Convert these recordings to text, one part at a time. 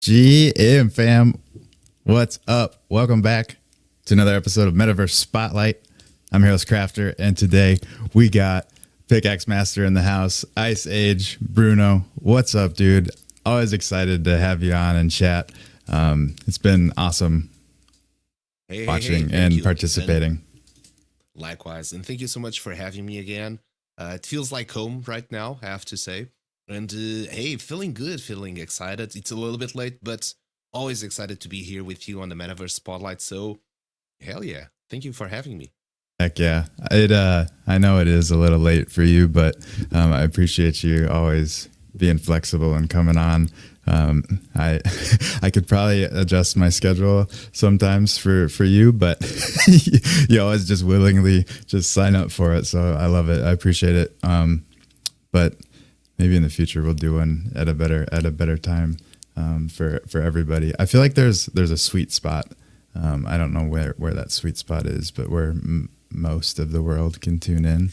GM fam, what's up? Welcome back to another episode of Metaverse Spotlight. I'm your host Crafter, and today we got Pickaxe Master in the house, Ice Age, Bruno. What's up, dude? Always excited to have you on and chat. It's been awesome watching Thank and you. participating. Likewise. And thank you so much for having me again. It feels like home right now, I have to say. And hey, feeling good, feeling excited. It's a little bit late, but always excited to be here with you on the Metaverse Spotlight. So, hell yeah. Thank you for having me. Heck yeah. I know it is a little late for you, but I appreciate you always being flexible and coming on. I I could probably adjust my schedule sometimes for you, but you always just willingly just sign up for it. So I love it. I appreciate it. But maybe in the future we'll do one at a better time for everybody. I feel like there's a sweet spot. I don't know where that sweet spot is, but where most of the world can tune in.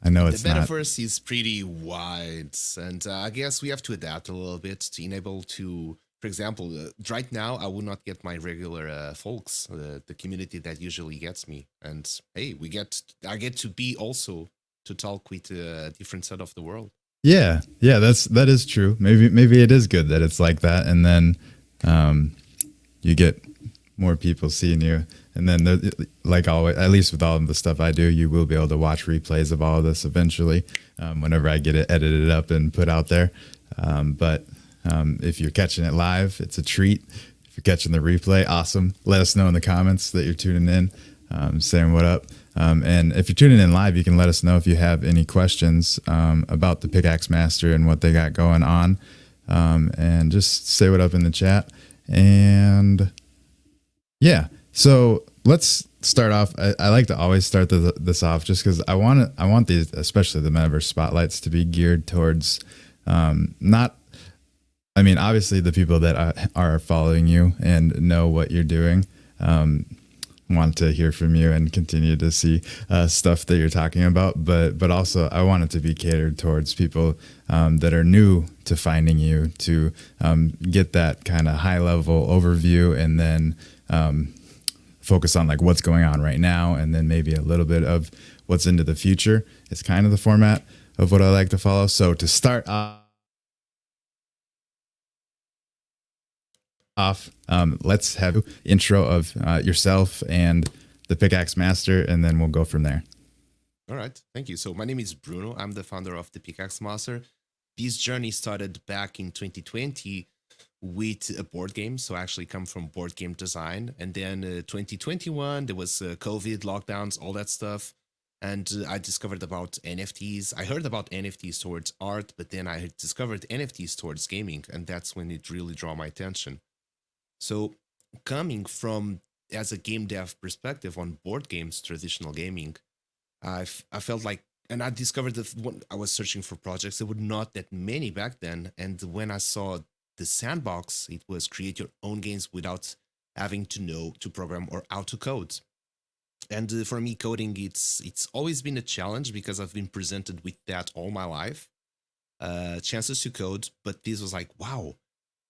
I know The it's not. Metaverse is pretty wide, and I guess we have to adapt a little bit to enable to, for example, right now I would not get my regular folks, the community that usually gets me. And hey, I get to be also to talk with a different side of the world. Yeah, that is true. Maybe it is good that it's like that, and then you get more people seeing you, and then like always, at least with all of the stuff I do, you will be able to watch replays of all of this eventually, whenever I get it edited up and put out there. But if you're catching it live, it's a treat. If you're catching the replay, awesome. Let us know in the comments that you're tuning in, saying what up. And if you're tuning in live, you can let us know if you have any questions about the Pickaxe Master and what they got going on, and just say what up in the chat. And yeah, so let's start off. I like to always start this off just because I want these, especially the Metaverse spotlights, to be geared towards not. I mean, obviously, the people that are following you and know what you're doing want to hear from you and continue to see stuff that you're talking about. But also, I want it to be catered towards people that are new to finding you, to get that kind of high level overview, and then focus on like what's going on right now, and then maybe a little bit of what's into the future. It's kind of the format of what I like to follow. So to start off, let's have intro of yourself and the Pickaxe Master, and then we'll go from there. All right, thank you. So my name is Bruno. I'm the founder of the Pickaxe Master. This journey started back in 2020 with a board game. So I actually come from board game design. And then 2021, there was COVID, lockdowns, all that stuff. And I discovered about NFTs. I heard about NFTs towards art, but then I had discovered NFTs towards gaming. And that's when it really drew my attention. So coming from as a game dev perspective on board games, traditional gaming, I felt like, and I discovered that when I was searching for projects, there were not that many back then. And when I saw the sandbox, it was create your own games without having to know to program or how to code. And for me, coding it's always been a challenge because I've been presented with that all my life, chances to code. But this was like, wow,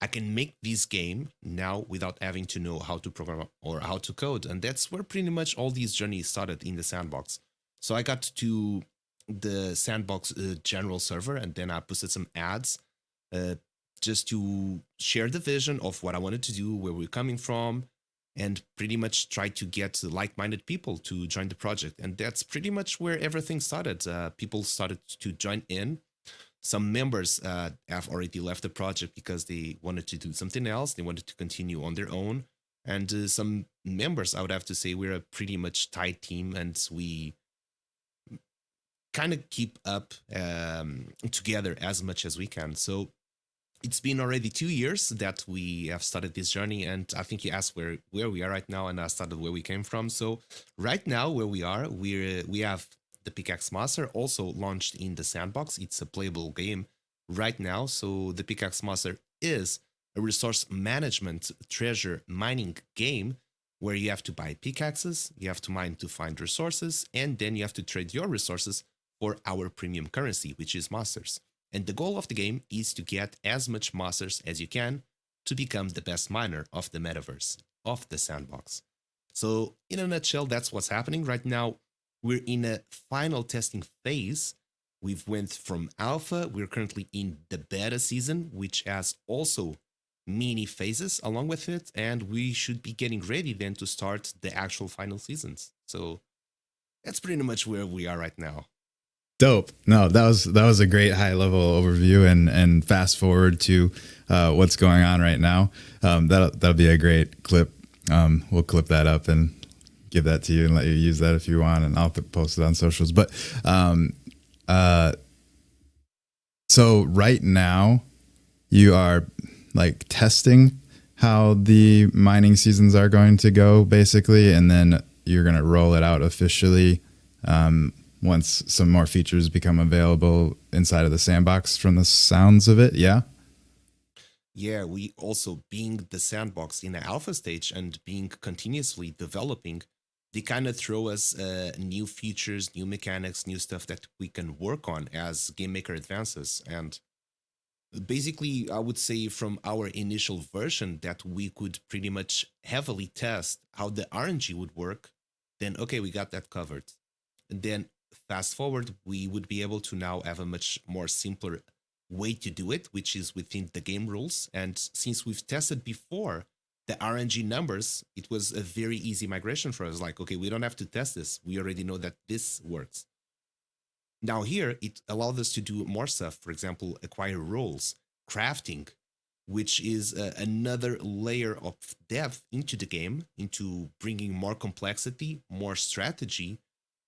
I can make this game now without having to know how to program or how to code. And that's where pretty much all these journeys started in the sandbox. So I got to the sandbox general server, and then I posted some ads just to share the vision of what I wanted to do, where we're coming from, and pretty much try to get like-minded people to join the project. And that's pretty much where everything started. People started to join in. Some members have already left the project because they wanted to do something else. They wanted to continue on their own. And some members, I would have to say, we're a pretty much tight team, and we kind of keep up together as much as we can. So it's been already 2 years that we have started this journey, and I think you asked where we are right now, and I started where we came from. So right now, where we are, we have the Pickaxe Master also launched in the sandbox. It's a playable game right now. So the Pickaxe Master is a resource management treasure mining game where you have to buy pickaxes, you have to mine to find resources, and then you have to trade your resources for our premium currency, which is Masters. And the goal of the game is to get as much masters as you can to become the best miner of the metaverse, of the sandbox. So, in a nutshell, that's what's happening right now. We're in a final testing phase. We've went from alpha. We're currently in the beta season, which has also mini phases along with it, and we should be getting ready then to start the actual final seasons. So that's pretty much where we are right now. Dope. No, that was a great high level overview, and fast forward to what's going on right now. That'll be a great clip. We'll clip that up and give that to you and let you use that if you want, and I'll post it on socials. But so right now you are like testing how the mining seasons are going to go, basically, and then you're going to roll it out officially once some more features become available inside of the sandbox, from the sounds of it. Yeah. Yeah, we also, being the sandbox in the alpha stage and being continuously developing, they kind of throw us new features, new mechanics, new stuff that we can work on as Game Maker advances. And basically, I would say from our initial version that we could pretty much heavily test how the RNG would work, then okay, we got that covered. And then fast forward, we would be able to now have a much more simpler way to do it, which is within the game rules. And since we've tested before the RNG numbers, it was a very easy migration for us. Like, okay, we don't have to test this. We already know that this works. Now here, it allowed us to do more stuff. For example, acquire roles, crafting, which is another layer of depth into the game, into bringing more complexity, more strategy,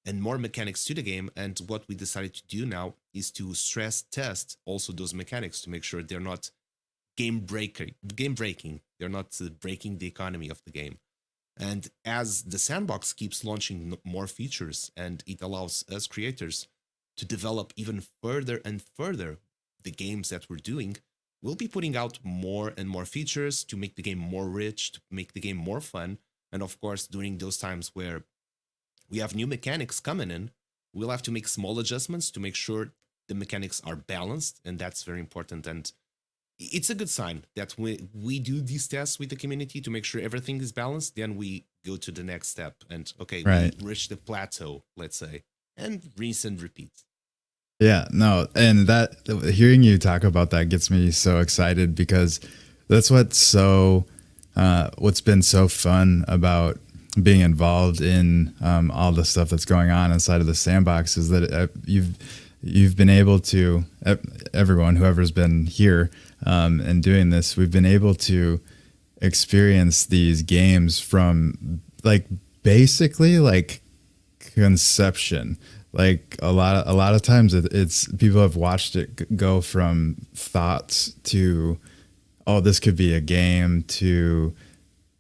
and more mechanics to the game. And what we decided to do now is to stress test also those mechanics to make sure they're not game breaking. They're not breaking the economy of the game. And as the sandbox keeps launching more features, and it allows us creators to develop even further and further the games that we're doing, we'll be putting out more and more features to make the game more rich, to make the game more fun. And of course, during those times where we have new mechanics coming in, we'll have to make small adjustments to make sure the mechanics are balanced, and that's very important. And it's a good sign that we do these tests with the community to make sure everything is balanced. Then we go to the next step, and okay, Right. we reach the plateau, let's say, and rinse and repeat. Yeah, no, and that, hearing you talk about that gets me so excited, because that's what's been so fun about being involved in all the stuff that's going on inside of the sandbox, is that you've been able to, everyone, whoever's been here and doing this, we've been able to experience these games from like basically like conception. Like a lot of times it's people have watched it go from thoughts to, oh, this could be a game, to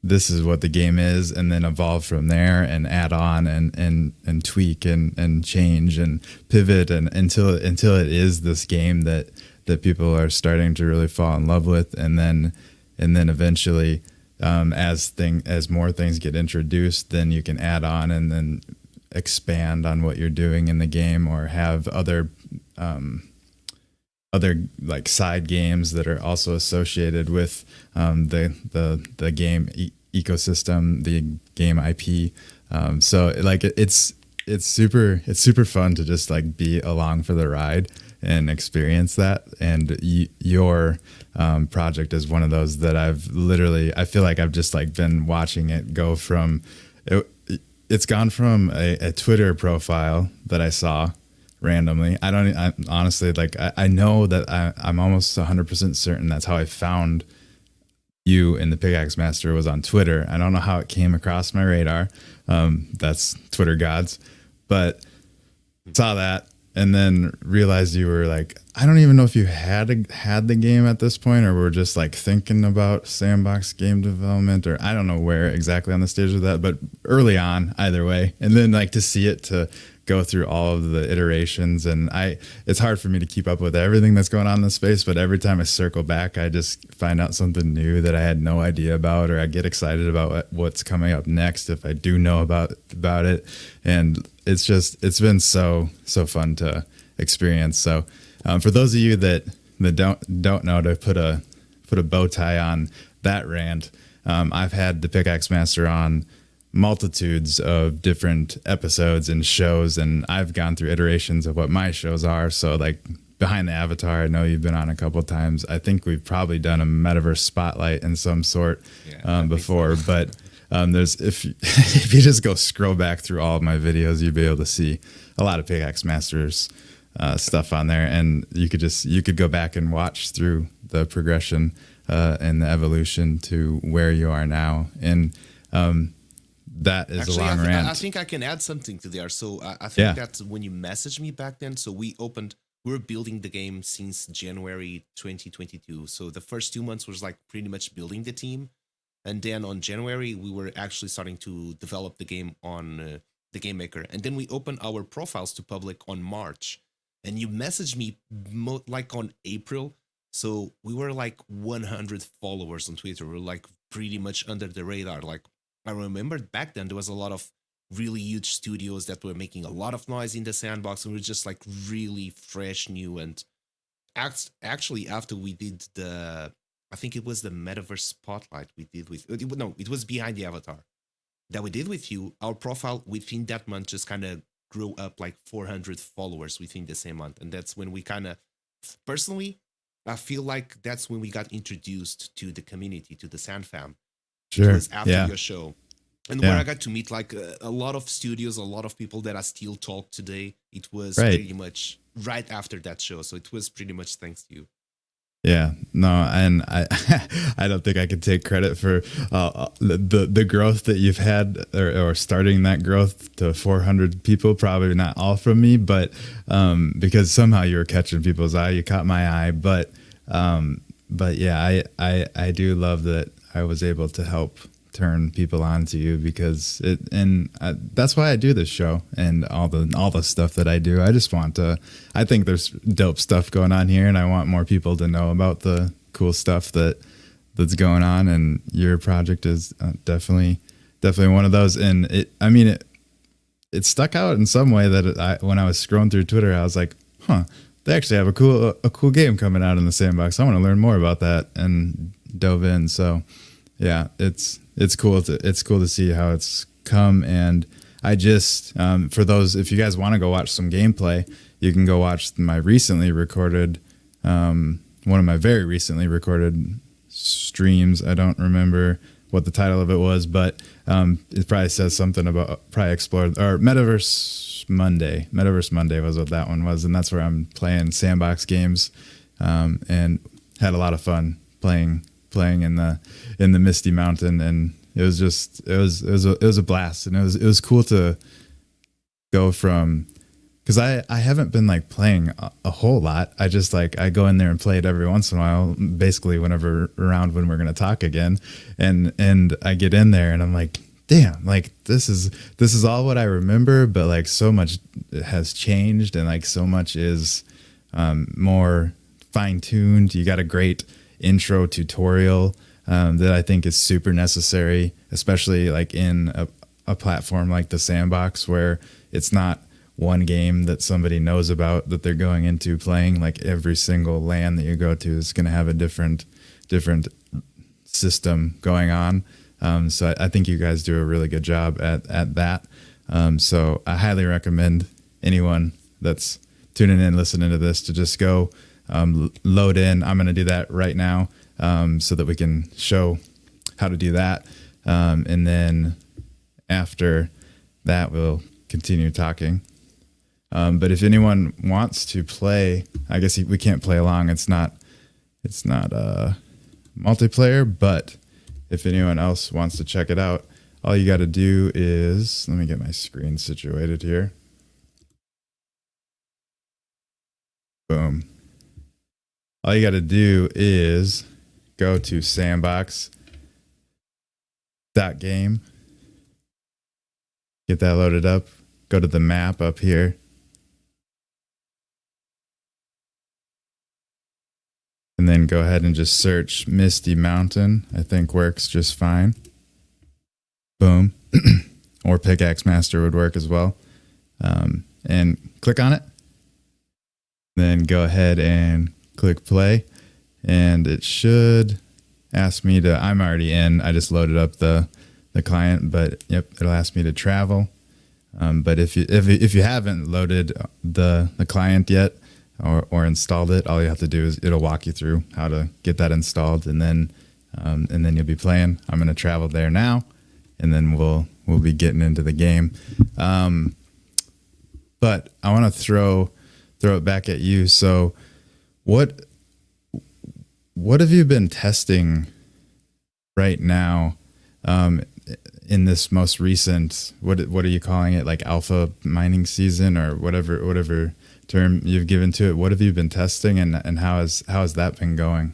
this is what the game is, and then evolve from there and add on and tweak and change and pivot, and until it is this game that people are starting to really fall in love with. And then eventually as more things get introduced, then you can add on and then expand on what you're doing in the game, or have other like side games that are also associated with the game ecosystem, the game IP. So like it's super fun to just like be along for the ride and experience that. And your project is one of those that I feel like I've just like been watching it go from it's gone from a Twitter profile that I saw randomly. I honestly, like, I know that I'm almost 100% certain that's how I found you in the Pickaxe Master, was on Twitter. I don't know how it came across my radar. That's Twitter gods, but saw that and then realized you were like, I don't even know if you had the game at this point, or were just like thinking about sandbox game development, or I don't know where exactly on the stage of that, but early on, either way. And then like to see it to go through all of the iterations, and it's hard for me to keep up with everything that's going on in the space, but every time I circle back, I just find out something new that I had no idea about, or I get excited about what's coming up next if I do know about it. And it's been so fun to experience. So For those of you that don't know, to put a bow tie on that rant, I've had the Pickaxe Master on multitudes of different episodes and shows, and I've gone through iterations of what my shows are. So like Behind the Avatar, I know you've been on a couple of times. I think we've probably done a Metaverse spotlight in some sort before, so. But there's if if you just go scroll back through all of my videos, you'll be able to see a lot of Pickaxe Masters stuff on there, and you could go back and watch through the progression and the evolution to where you are now. And that is actually a long rant. I think I can add something to there. So I think that when you messaged me back then, so we were building the game since January 2022. So the first 2 months was like pretty much building the team. And then on January, we were actually starting to develop the game on the Game Maker. And then we opened our profiles to public on March. And you messaged me like on April. So we were like 100 followers on Twitter. We were like pretty much under the radar. Like I remember back then there was a lot of really huge studios that were making a lot of noise in the sandbox, and we were just like really fresh, new. And actually after we did I think it was the Metaverse spotlight we did with, no, it was Behind the Avatar that we did with you. Our profile within that month just kind of grew up like 400 followers within the same month. And that's when we kind of, personally, I feel like that's when we got introduced to the community, to the Sand Fam. Sure. It was after your show. And where I got to meet like a lot of studios, a lot of people that I still talk today. It was pretty much right after that show. So it was pretty much thanks to you. Yeah, no, and I I don't think I could take credit for the growth that you've had, or starting that growth to 400 people. Probably not all from me, but because somehow you were catching people's eye, you caught my eye. But yeah, I do love that I was able to help turn people on to you, because that's why I do this show and all the stuff that I do. I just want to, I think there's dope stuff going on here, and I want more people to know about the cool stuff that's going on, and your project is definitely one of those. And it stuck out in some way that when I was scrolling through Twitter, I was like, they actually have a cool game coming out in the sandbox. I want to learn more about that, and dove in. So yeah, it's cool to see how it's come. And I just, for those, if you guys want to go watch some gameplay, you can go watch my recently recorded, one of my very recently recorded streams. I don't remember what the title of it was, but it probably says something about Metaverse Monday. Metaverse Monday was what that one was, and that's where I'm playing sandbox games, and had a lot of fun playing in the Misty Mountain, and it was a blast, and it was cool to go from, because I haven't been like playing a whole lot. I just I go in there and play it every once in a while, basically whenever around when we're gonna talk again, and I get in there and I'm like, damn, like this is all what I remember, but like so much has changed, and like so much is more fine-tuned. You got a great intro tutorial that I think is super necessary, especially like in a platform like the Sandbox, where it's not one game that somebody knows about that they're going into playing. Like every single LAN that you go to is going to have a different system going on. So I think you guys do a really good job at that. So I highly recommend anyone that's tuning in, listening to this, to just go load in. I'm going to do that right now, so that we can show how to do that. And then after that, we'll continue talking. But if anyone wants to play, I guess we can't play along. It's not multiplayer, but if anyone else wants to check it out, all you got to do is, let me get my screen situated here. Boom. All you got to do is go to sandbox.game, get that loaded up, go to the map up here, and then go ahead and just search Misty Mountain. I think works just fine. Boom. Or Pickaxe Master would work as well. And click on it. then go ahead and click play, and it should ask me to. I'm already in. I just loaded up the client, but yep, it'll ask me to travel. But if you haven't loaded the client yet or installed it, all you have to do is it'll walk you through how to get that installed, and then you'll be playing. I'm gonna travel there now, and then we'll be getting into the game. But I want to throw it back at you. So what have you been testing right now? In this most recent, what are you calling it, like alpha mining season or whatever term you've given to it? What have you been testing, and how has that been going?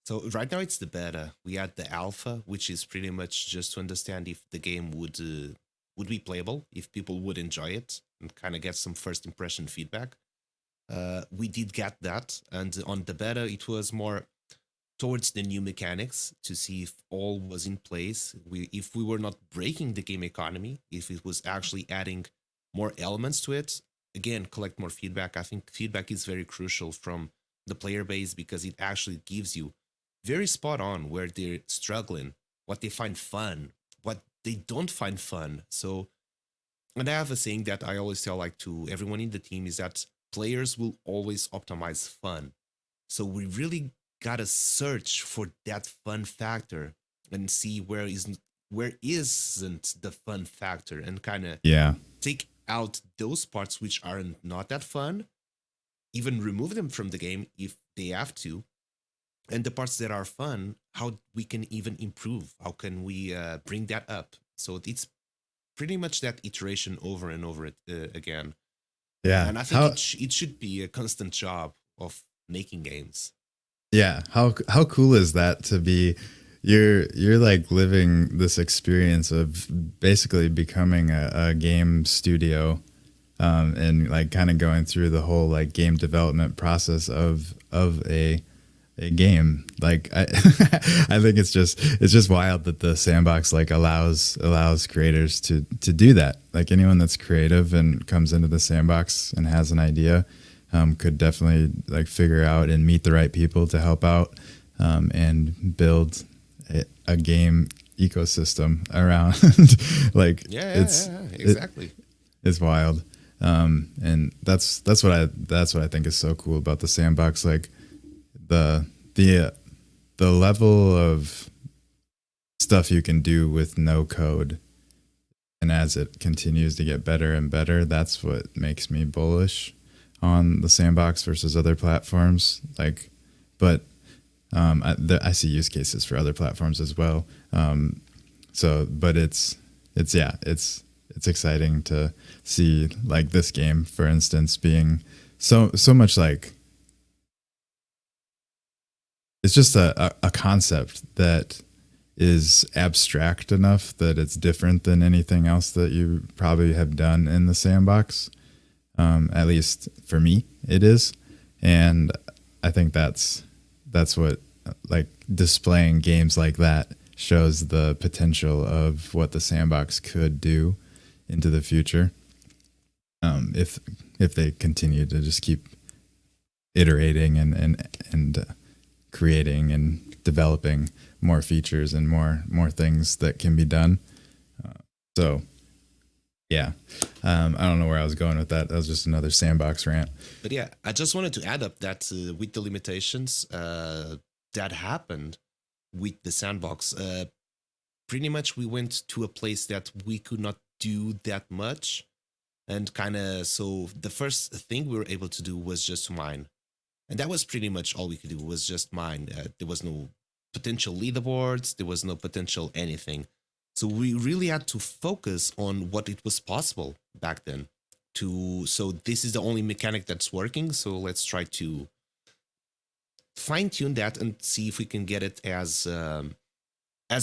So right now it's the beta. We had the alpha, which is pretty much just to understand if the game would be playable, if people would enjoy it, and kind of get some first impression feedback. We did get that, and on the beta it was more towards the new mechanics to see if all was in place. If we were not breaking the game economy, if it was actually adding more elements to it. Again, collect more feedback. I think feedback is very crucial from the player base because it actually gives you very spot on where they're struggling, what they find fun, what they don't find fun. So, and I have a saying that I always tell like to everyone in the team is that players will always optimize fun. So we really gotta search for that fun factor and see where isn't the fun factor, and kind of Yeah. take out those parts which aren't not that fun, even remove them from the game if they have to, and the parts that are fun, how we can even improve, how can we bring that up. So it's pretty much that iteration over and over again. Yeah. And I think it should be a constant job of making games. Yeah. How cool is that to be? You're like living this experience of basically becoming a game studio, and like kind of going through the whole like game development process of a game. Like I I think it's just wild that the sandbox like allows creators to do that. Like anyone that's creative and comes into the sandbox and has an idea, could definitely like figure out and meet the right people to help out, and build a game ecosystem around. Like Exactly. It's wild. And that's what I think is so cool about the sandbox. Like the level of stuff you can do with no code, and as it continues to get better and better, that's what makes me bullish on the sandbox versus other platforms. Like, but I see use cases for other platforms as well. But it's exciting to see like this game, for instance, being so much like, it's just a concept that is abstract enough that it's different than anything else that you probably have done in the sandbox. At least for me, it is. And I think that's what, like, displaying games like that shows the potential of what the sandbox could do into the future. If they continue to just keep iterating and creating and developing more features and more things that can be done. So yeah, I don't know where I was going with that. That was just another sandbox rant. But yeah, I just wanted to add up that with the limitations that happened with the sandbox, pretty much we went to a place that we could not do that much. And kind of, so the first thing we were able to do was just mine. And that was pretty much all we could do, was just mine. There was no potential leaderboards, there was no potential anything. So we really had to focus on what it was possible back then. So this is the only mechanic that's working, so let's try to fine tune that and see if we can get it as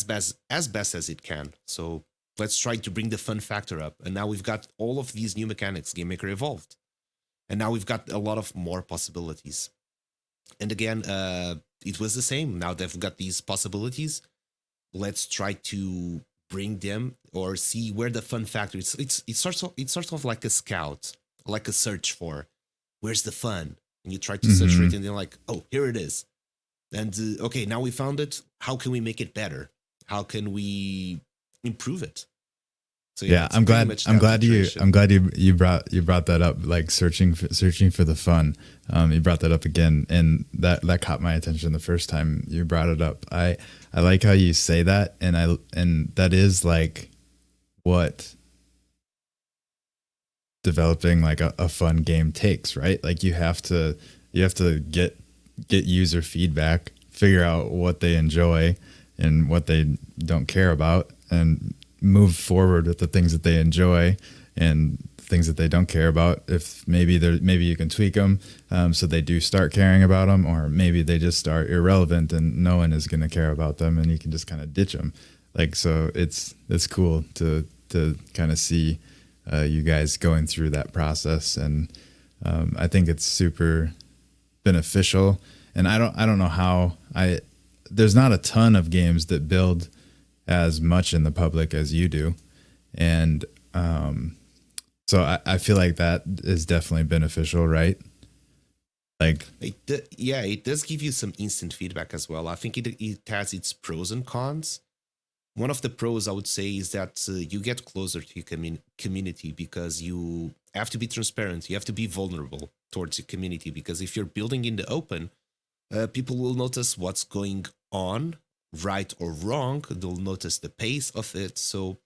best as it can. So let's try to bring the fun factor up. And now we've got all of these new mechanics. Game Maker evolved, and now we've got a lot of more possibilities. And again, it was the same. Now that we've got these possibilities, let's try to bring them or see where the fun factor is. It's sort of like a scout, like a search for where's the fun? And you try to search for Hmm. it, and they're like, oh, here it is. And okay, now we found it. How can we make it better? How can we improve it? So yeah, Yeah, it's pretty much that I'm iteration. glad you brought that up, like searching for the fun. You brought that up again, and that caught my attention the first time you brought it up. I like how you say that, and that is like what developing like a fun game takes, right? Like you have to get user feedback, figure out what they enjoy and what they don't care about, and move forward with the things that they enjoy and things that they don't care about. If maybe you can tweak them, so they do start caring about them, or maybe they just are irrelevant and no one is going to care about them, and you can just kind of ditch them. Like, so it's cool to kind of see you guys going through that process, and I think it's super beneficial. And I don't know how I there's not a ton of games that build as much in the public as you do, and so I feel like that is definitely beneficial, right? Like, Yeah, it does give you some instant feedback as well. I think it has its pros and cons. One of the pros I would say is that you get closer to your community because you have to be transparent. You have to be vulnerable towards your community because if you're building in the open, people will notice what's going on, right or wrong. They'll notice the pace of it. So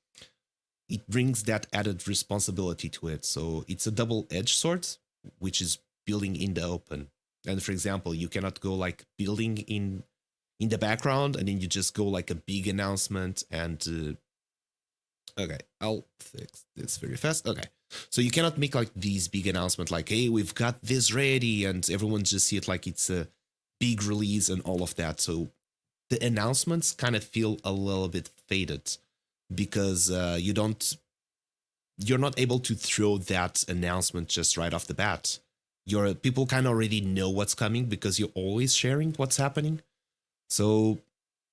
it brings that added responsibility to it. So it's a double-edged sword, which is building in the open. And for example, you cannot go like building in the background and then you just go like a big announcement and okay, I'll fix this very fast. Okay, so you cannot make like these big announcements like, hey, we've got this ready, and everyone just see it like it's a big release and all of that. So the announcements kind of feel a little bit faded because you're not able to throw that announcement just right off the bat. Your people kind of already know what's coming because you're always sharing what's happening. So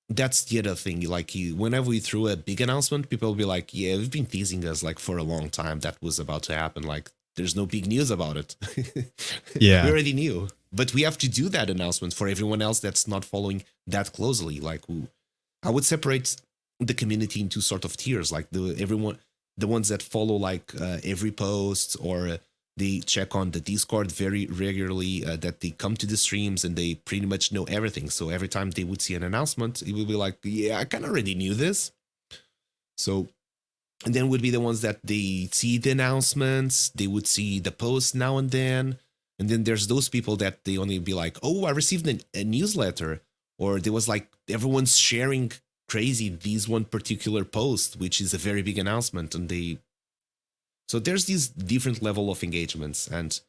that's the other thing. Like whenever we threw a big announcement, people will be like, "Yeah, we've been teasing us like for a long time that was about to happen. Like, there's no big news about it. We yeah, already knew, but we have to do that announcement for everyone else that's not following that closely. Like, I would separate the community into sort of tiers. Like the ones that follow like every post or they check on the Discord very regularly, that they come to the streams and they pretty much know everything. So every time they would see an announcement, it would be like, yeah, I kind of already knew this. So, and then would be the ones that they see the announcements, they would see the posts now and then. And then there's those people that they only be like, oh, I received a newsletter. Or there was like everyone's sharing crazy these one particular post, which is a very big announcement. And they so there's these different level of engagements, and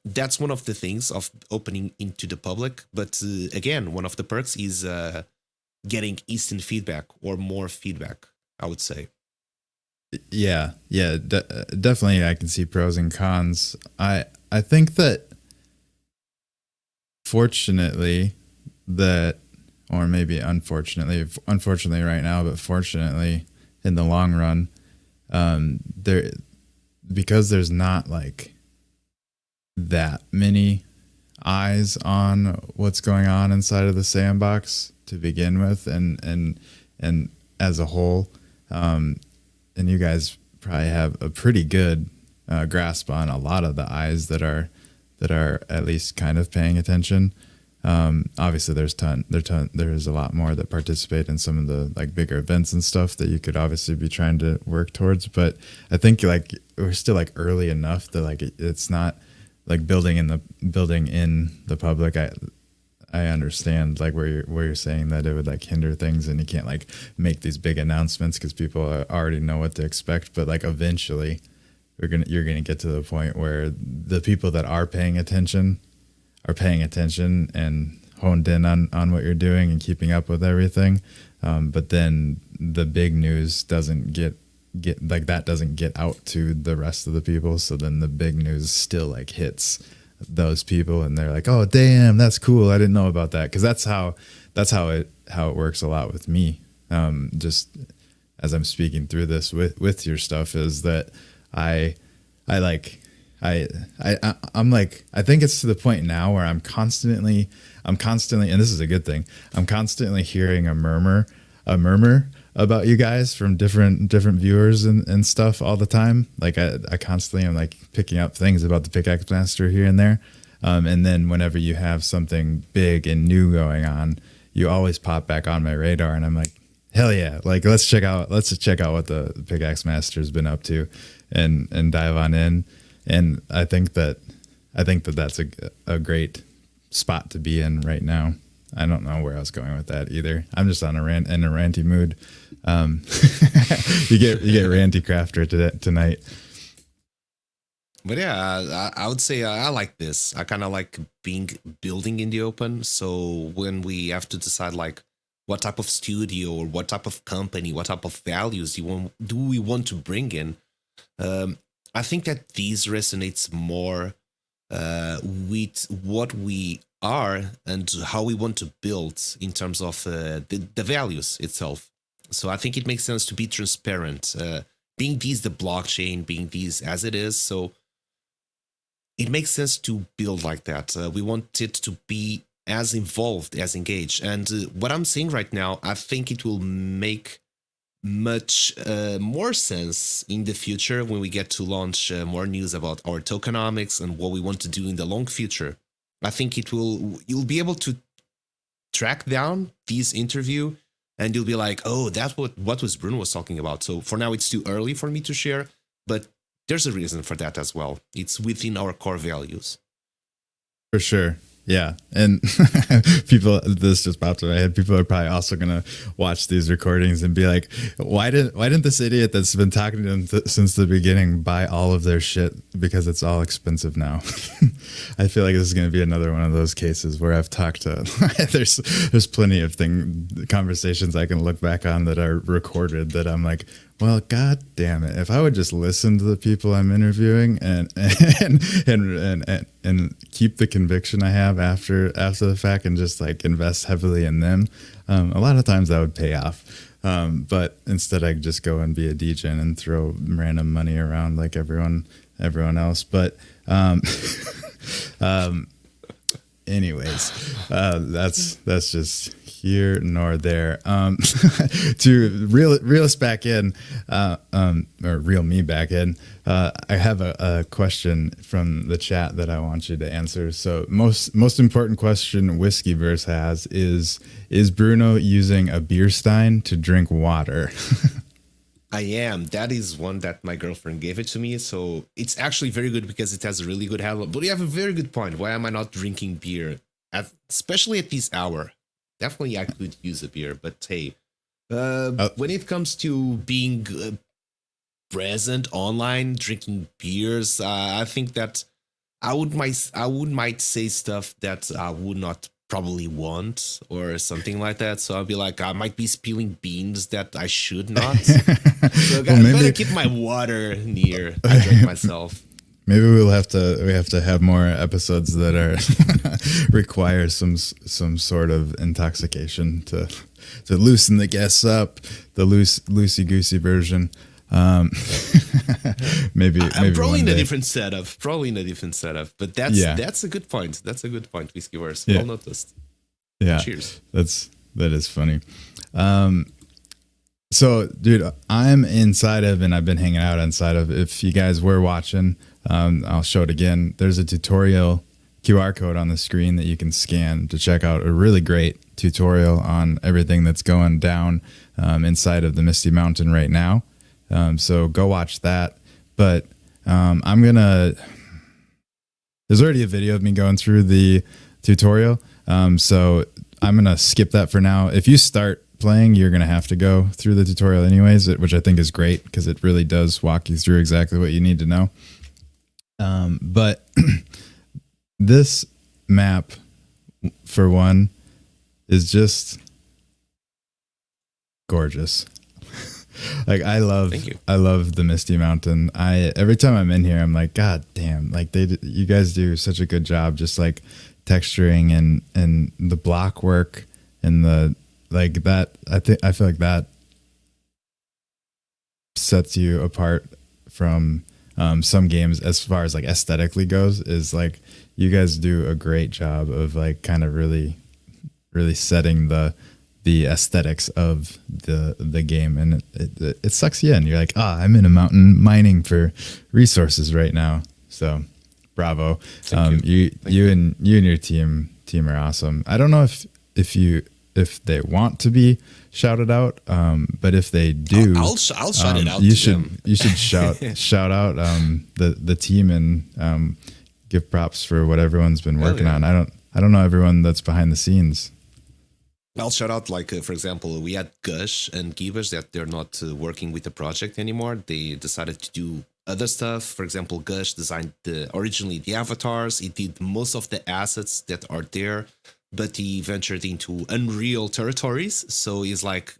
that's one of the things of opening into the public. But again, one of the perks is getting instant feedback or more feedback, I would say. yeah, definitely. I can see pros and cons. I think that fortunately that, or maybe unfortunately right now, but fortunately in the long run, there, because there's not like that many eyes on what's going on inside of the sandbox to begin with, and as a whole, and you guys probably have a pretty good grasp on a lot of the eyes that are at least kind of paying attention. Obviously there's a lot more that participate in some of the like bigger events and stuff that you could obviously be trying to work towards, but I think like we're still like early enough that like it's not like building in the public. I understand like where you're saying that it would like hinder things and you can't like make these big announcements because people already know what to expect, but like eventually you're gonna get to the point where the people that are paying attention and honed in on what you're doing and keeping up with everything. But then the big news doesn't get like that doesn't get out to the rest of the people. So then the big news still like hits those people and they're like, oh damn, that's cool. I didn't know about that. Cause that's how it works a lot with me. Just as I'm speaking through this with your stuff is that I I'm like, I think it's to the point now where I'm constantly, and this is a good thing. I'm constantly hearing a murmur about you guys from different viewers and stuff all the time. Like I constantly am like picking up things about the Pickaxe Master here and there. And then whenever you have something big and new going on, you always pop back on my radar, and I'm like, hell yeah! Like let's check out what the Pickaxe Master's been up to, and dive on in. And I think that's a great spot to be in right now. I don't know where I was going with that either. I'm just on in a ranty mood. You get ranty crafter tonight. But yeah, I would say I like this. I kind of like building in the open. So when we have to decide like what type of studio or what type of company, what type of values do we want to bring in, I think that these resonates more with what we are and how we want to build in terms of the values itself. So I think it makes sense to be transparent, being these the blockchain, being these as it is. So it makes sense to build like that. We want it to be as involved, as engaged. And what I'm seeing right now, I think it will make much more sense in the future when we get to launch more news about our tokenomics and what we want to do in the long future. I think you'll be able to track down this interview and you'll be like, oh, that's what was Bruno was talking about. So for now, it's too early for me to share, but there's a reason for that as well. It's within our core values. For sure. Yeah. And this just popped in my head. People are probably also going to watch these recordings and be like, why didn't this idiot that's been talking to them since the beginning buy all of their shit because it's all expensive now? I feel like this is going to be another one of those cases where I've talked to, there's plenty of conversations I can look back on that are recorded that I'm like, well, God damn it! If I would just listen to the people I'm interviewing and keep the conviction I have after the fact and just like invest heavily in them, a lot of times that would pay off. But instead, I just go and be a DJ and throw random money around like everyone else. But anyways, that's just here nor there. To reel us back in, or reel me back in, I have a question from the chat that I want you to answer. So most important question Whiskeyverse has is Bruno using a beer stein to drink water? I am. That is one that my girlfriend gave it to me. So it's actually very good because it has a really good handle. But you have a very good point. Why am I not drinking beer, especially at this hour? Definitely, I could use a beer, but hey, when it comes to being present online, drinking beers, I think that I would might say stuff that I would not probably want or something like that. So I'll be like, I might be spilling beans that I should not. So I better keep my water near. I drink myself. Maybe we have to have more episodes that are require some sort of intoxication to loosen the guests up, the loosey goosey version. Maybe probably in a different setup. But that's a good point. That's a good point, Whiskeyverse. Well noticed. Yeah. Cheers. That is funny. So, dude, I'm inside of, and I've been hanging out inside of. If you guys were watching, I'll show it again. There's a tutorial QR code on the screen that you can scan to check out a really great tutorial on everything that's going down inside of the Misty Mountain right now. So go watch that. But there's already a video of me going through the tutorial. So I'm going to skip that for now. If you start playing, you're going to have to go through the tutorial anyways, which I think is great because it really does walk you through exactly what you need to know. But this map, for one, is just gorgeous. Like I love the Misty Mountain. Every time I'm in here, I'm like, God damn! Like you guys do such a good job, just like texturing and the block work and the like that. I feel like that sets you apart from some games, as far as like aesthetically goes, is like you guys do a great job of like kind of really setting the aesthetics of the game, and it sucks you in. You're like, I'm in a mountain mining for resources right now. So bravo. You and your team are awesome. I don't know if they want to be shouted out, but if they do, I'll shout it out. You to them. should shout out the team, and give props for what everyone's been working on. I don't know everyone that's behind the scenes. I'll shout out, like, for example, we had Gush and Gibbous that they're not working with the project anymore. They decided to do other stuff. For example, Gush designed originally the avatars. He did most of the assets that are there, but he ventured into Unreal territories. So he's like,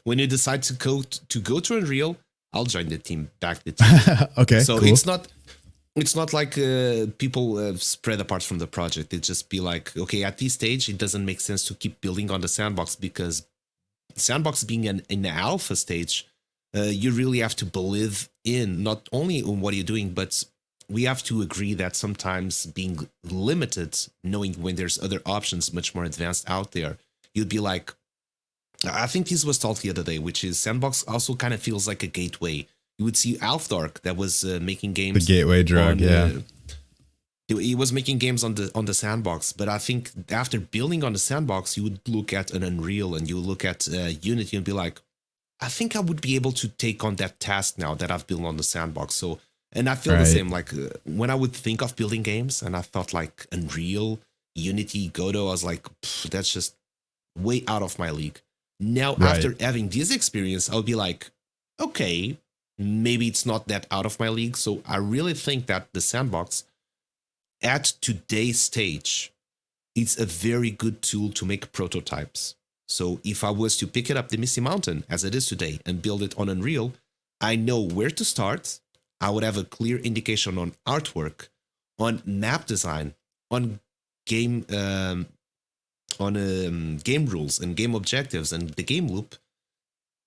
when you decide to go to Unreal, I'll join the team, back the team. Okay, so cool. It's not like people spread apart from the project. It just be like, okay, at this stage, it doesn't make sense to keep building on the sandbox, because sandbox being in the alpha stage, you really have to believe in not only on what you're doing, but we have to agree that sometimes being limited, knowing when there's other options much more advanced out there, you'd be like, I think this was talked the other day, which is sandbox also kind of feels like a gateway. You would see Alfdark that was making games. The gateway drug, He was making games on the sandbox, but I think after building on the sandbox, you would look at an Unreal and you would look at Unity and be like, I think I would be able to take on that task now that I've built on the sandbox. So, and I feel the same. Like when I would think of building games, and I thought like Unreal, Unity, Godot, I was like, that's just way out of my league. Now, after having this experience, I'll be like, okay, maybe it's not that out of my league. So I really think that the sandbox at today's stage, it's a very good tool to make prototypes. So if I was to pick it up, the Misty Mountain, as it is today, and build it on Unreal, I know where to start. I would have a clear indication on artwork, on map design, on game game rules and game objectives and the game loop.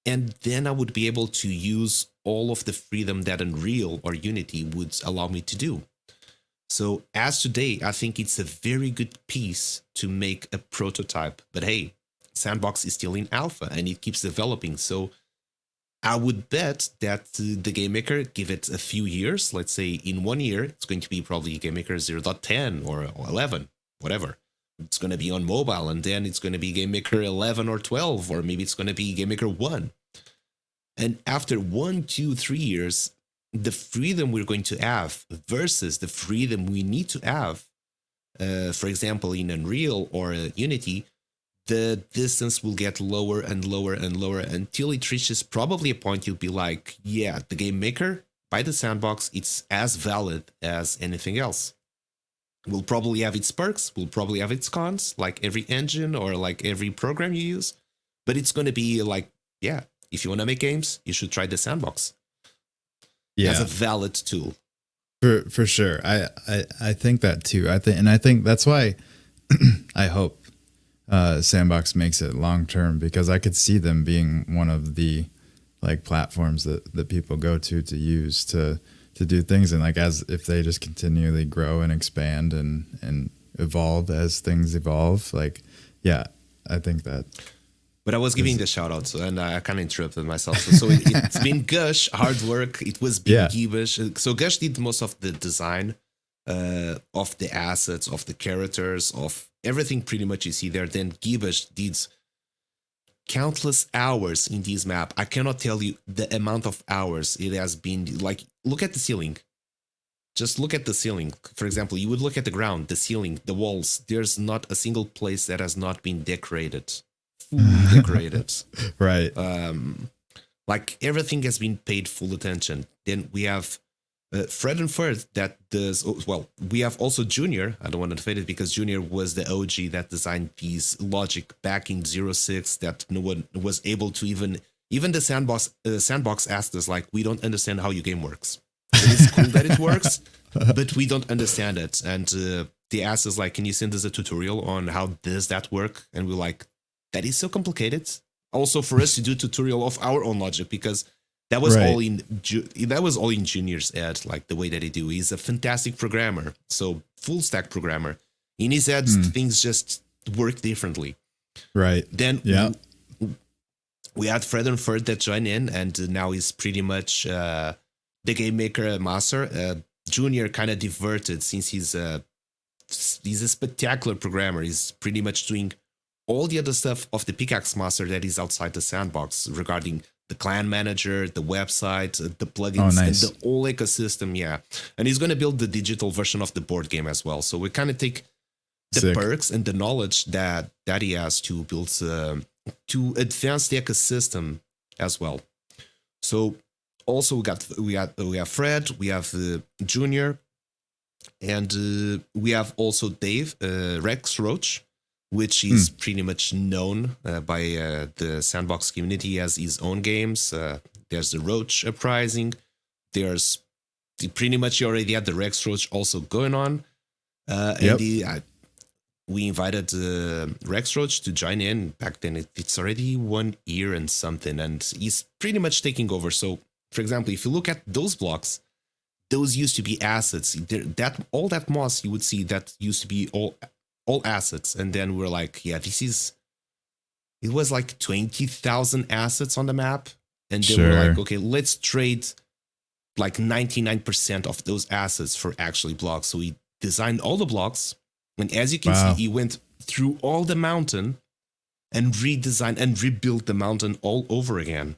And then I would be able to use all of the freedom that Unreal or Unity would allow me to do. So as today, I think it's a very good piece to make a prototype. But hey, Sandbox is still in alpha and it keeps developing. So I would bet that the Game Maker, give it a few years, let's say in 1 year, it's going to be probably Game Maker 0.10 or 11, whatever. It's going to be on mobile, and then it's going to be Game Maker 11 or 12, or maybe it's going to be Game Maker 1. And after 1, 2, 3 years, the freedom we're going to have versus the freedom we need to have, for example, in Unreal or Unity, the distance will get lower and lower and lower until it reaches probably a point you'll be like, yeah, the Game Maker by the sandbox, it's as valid as anything else. Will probably have its perks, will probably have its cons, like every engine or like every program you use. But it's going to be like, yeah, if you want to make games, you should try the sandbox. Yeah, as a valid tool. For sure. I think that too. I think that's why I hope Sandbox makes it long term, because I could see them being one of the like platforms that people go to use to do things, and like as if they just continually grow and expand and evolve as things evolve, like yeah, I think that. But I was giving the shout out, and I kind of interrupted myself. So it's been Gush, hard work. It was been Gibbous. So Gush did most of the design of the assets, of the characters, of everything pretty much you see there. Then Gibbous did countless hours in this map. I cannot tell you the amount of hours it has been. Like, look at the ceiling. Just look at the ceiling. For example, you would look at the ground, the ceiling, the walls. There's not a single place that has not been decorated. Fully decorated. Right. Like everything has been paid full attention. Then we have Fred and Ferd that does, well, we have also Junior. I don't want to fade it because Junior was the OG that designed these logic back in 06 that no one was able to even the sandbox asked us, like, we don't understand how your game works. It is cool that it works, but we don't understand it. And they asked us, like, can you send us a tutorial on how does that work? And we're like, that is so complicated. Also for us to do tutorial of our own logic, because That was Right. all in that was all in Junior's head, like the way that he do. He's a fantastic programmer, so full stack programmer. In his head, Hmm. things just work differently. Right. Then Yeah. we had Fred and Ferd that joined in, and now he's pretty much the game maker master. Junior kind of diverted since he's a spectacular programmer. He's pretty much doing all the other stuff of the Pickaxe master that is outside the sandbox regarding the clan manager, the website, the plugins, nice. and the whole ecosystem. Yeah, and he's going to build the digital version of the board game as well. So we kind of take the Sick. perks and the knowledge that he has to build to advance the ecosystem as well. So also we have Fred, we have Junior, and we have also Dave Rex Roach, which is pretty much known by the sandbox community as his own games. There's the Roach Uprising. There's pretty much you already had the Rex Roach also going on. Yep. And we invited Rex Roach to join in. Back then, it's already 1 year and something, and he's pretty much taking over. So, for example, if you look at those blocks, those used to be assets. That all that moss you would see that used to be all assets, and then we're like, yeah, it was like 20,000 assets on the map, and then we're like, okay, let's trade like 99% of those assets for actually blocks. So we designed all the blocks, and as you can see, he went through all the mountain and redesigned and rebuilt the mountain all over again,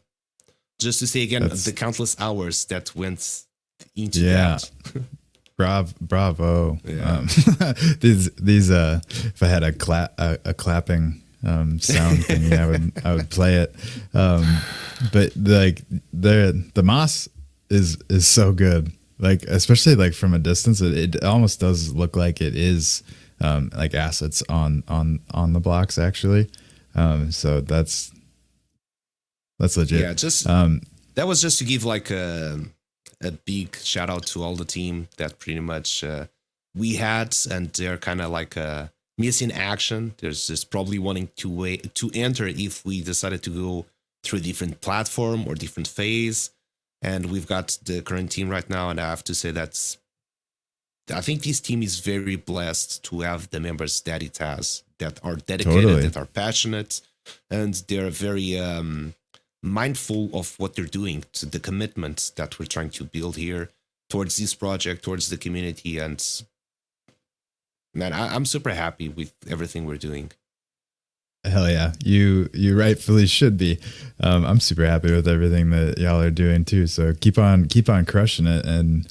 just to say again the countless hours that went into that. Bravo. Yeah. These if I had a clapping sound thing, I would play it. But like the moss is so good. Like especially like from a distance, it almost does look like it is like assets on the blocks actually. So that's legit. Yeah, just that was just to give like a big shout out to all the team that pretty much we had, and they're kind of like missing action. There's just probably wanting to enter if we decided to go through a different platform or different phase. And we've got the current team right now, and I have to say I think this team is very blessed to have the members that it has, that are dedicated, that are passionate, and they're very mindful of what they're doing, to the commitment that we're trying to build here towards this project, towards the community. And man, I'm super happy with everything we're doing. Hell yeah, you rightfully should be. I'm super happy with everything that y'all are doing too. So keep on crushing it, and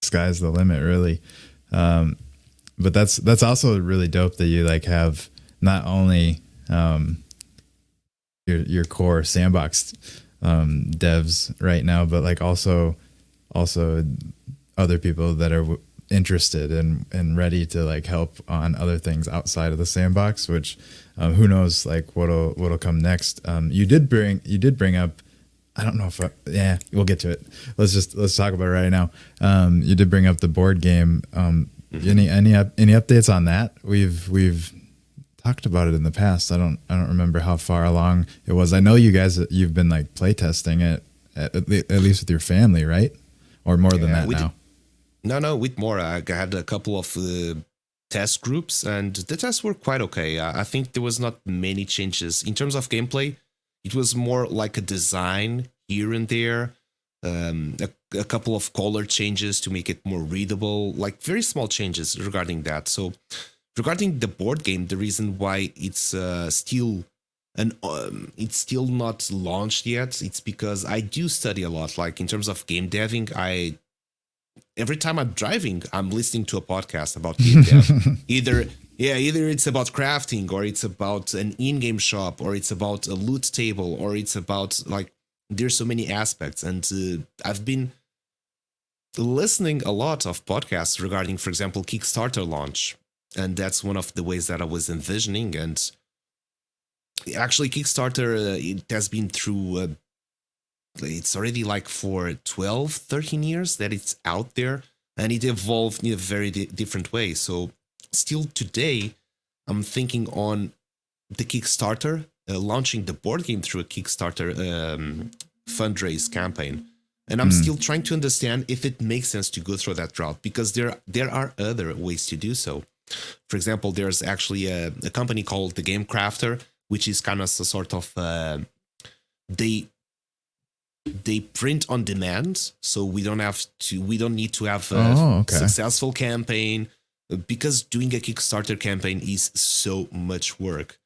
sky's the limit, really. But that's also really dope that you like have not only your core sandbox devs right now, but like also other people that are interested and ready to like help on other things outside of the sandbox, which who knows like what'll come next. You did bring up, I don't know if we'll get to it. Let's talk about it right now. You did bring up the board game. Any updates on that? We've talked about it in the past. I don't remember how far along it was. I know you've been like playtesting it at least with your family, right? Or more than that now. No, with more. I had a couple of test groups, and the tests were quite okay. I think there was not many changes in terms of gameplay. It was more like a design here and there, a couple of color changes to make it more readable, like very small changes regarding that. So regarding the board game, the reason why it's still not launched yet, it's because I do study a lot. Like in terms of game deving, every time I'm driving, I'm listening to a podcast about game dev. Either it's about crafting, or it's about an in-game shop, or it's about a loot table, or it's about like, there's so many aspects. And I've been listening a lot of podcasts regarding, for example, Kickstarter launch. And that's one of the ways that I was envisioning. And actually Kickstarter, it has been through it's already like for 12, 13 years that it's out there, and it evolved in a very different way. So still today, I'm thinking on the Kickstarter launching the board game through a Kickstarter fundraise campaign. And I'm still trying to understand if it makes sense to go through that route, because there are other ways to do so. For example, there's actually a company called the Game Crafter, which is kind of a sort of they print on demand, so we don't need to have a successful campaign, because doing a Kickstarter campaign is so much work.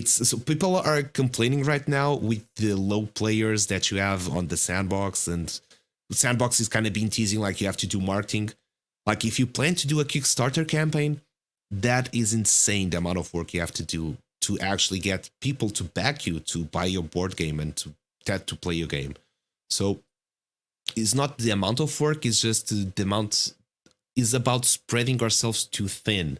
So people are complaining right now with the low players that you have on the sandbox, and the sandbox is kind of been teasing like you have to do marketing. Like if you plan to do a Kickstarter campaign, that is insane, the amount of work you have to do to actually get people to back you to buy your board game and to play your game. So it's not the amount of work, it's just the amount is about spreading ourselves too thin,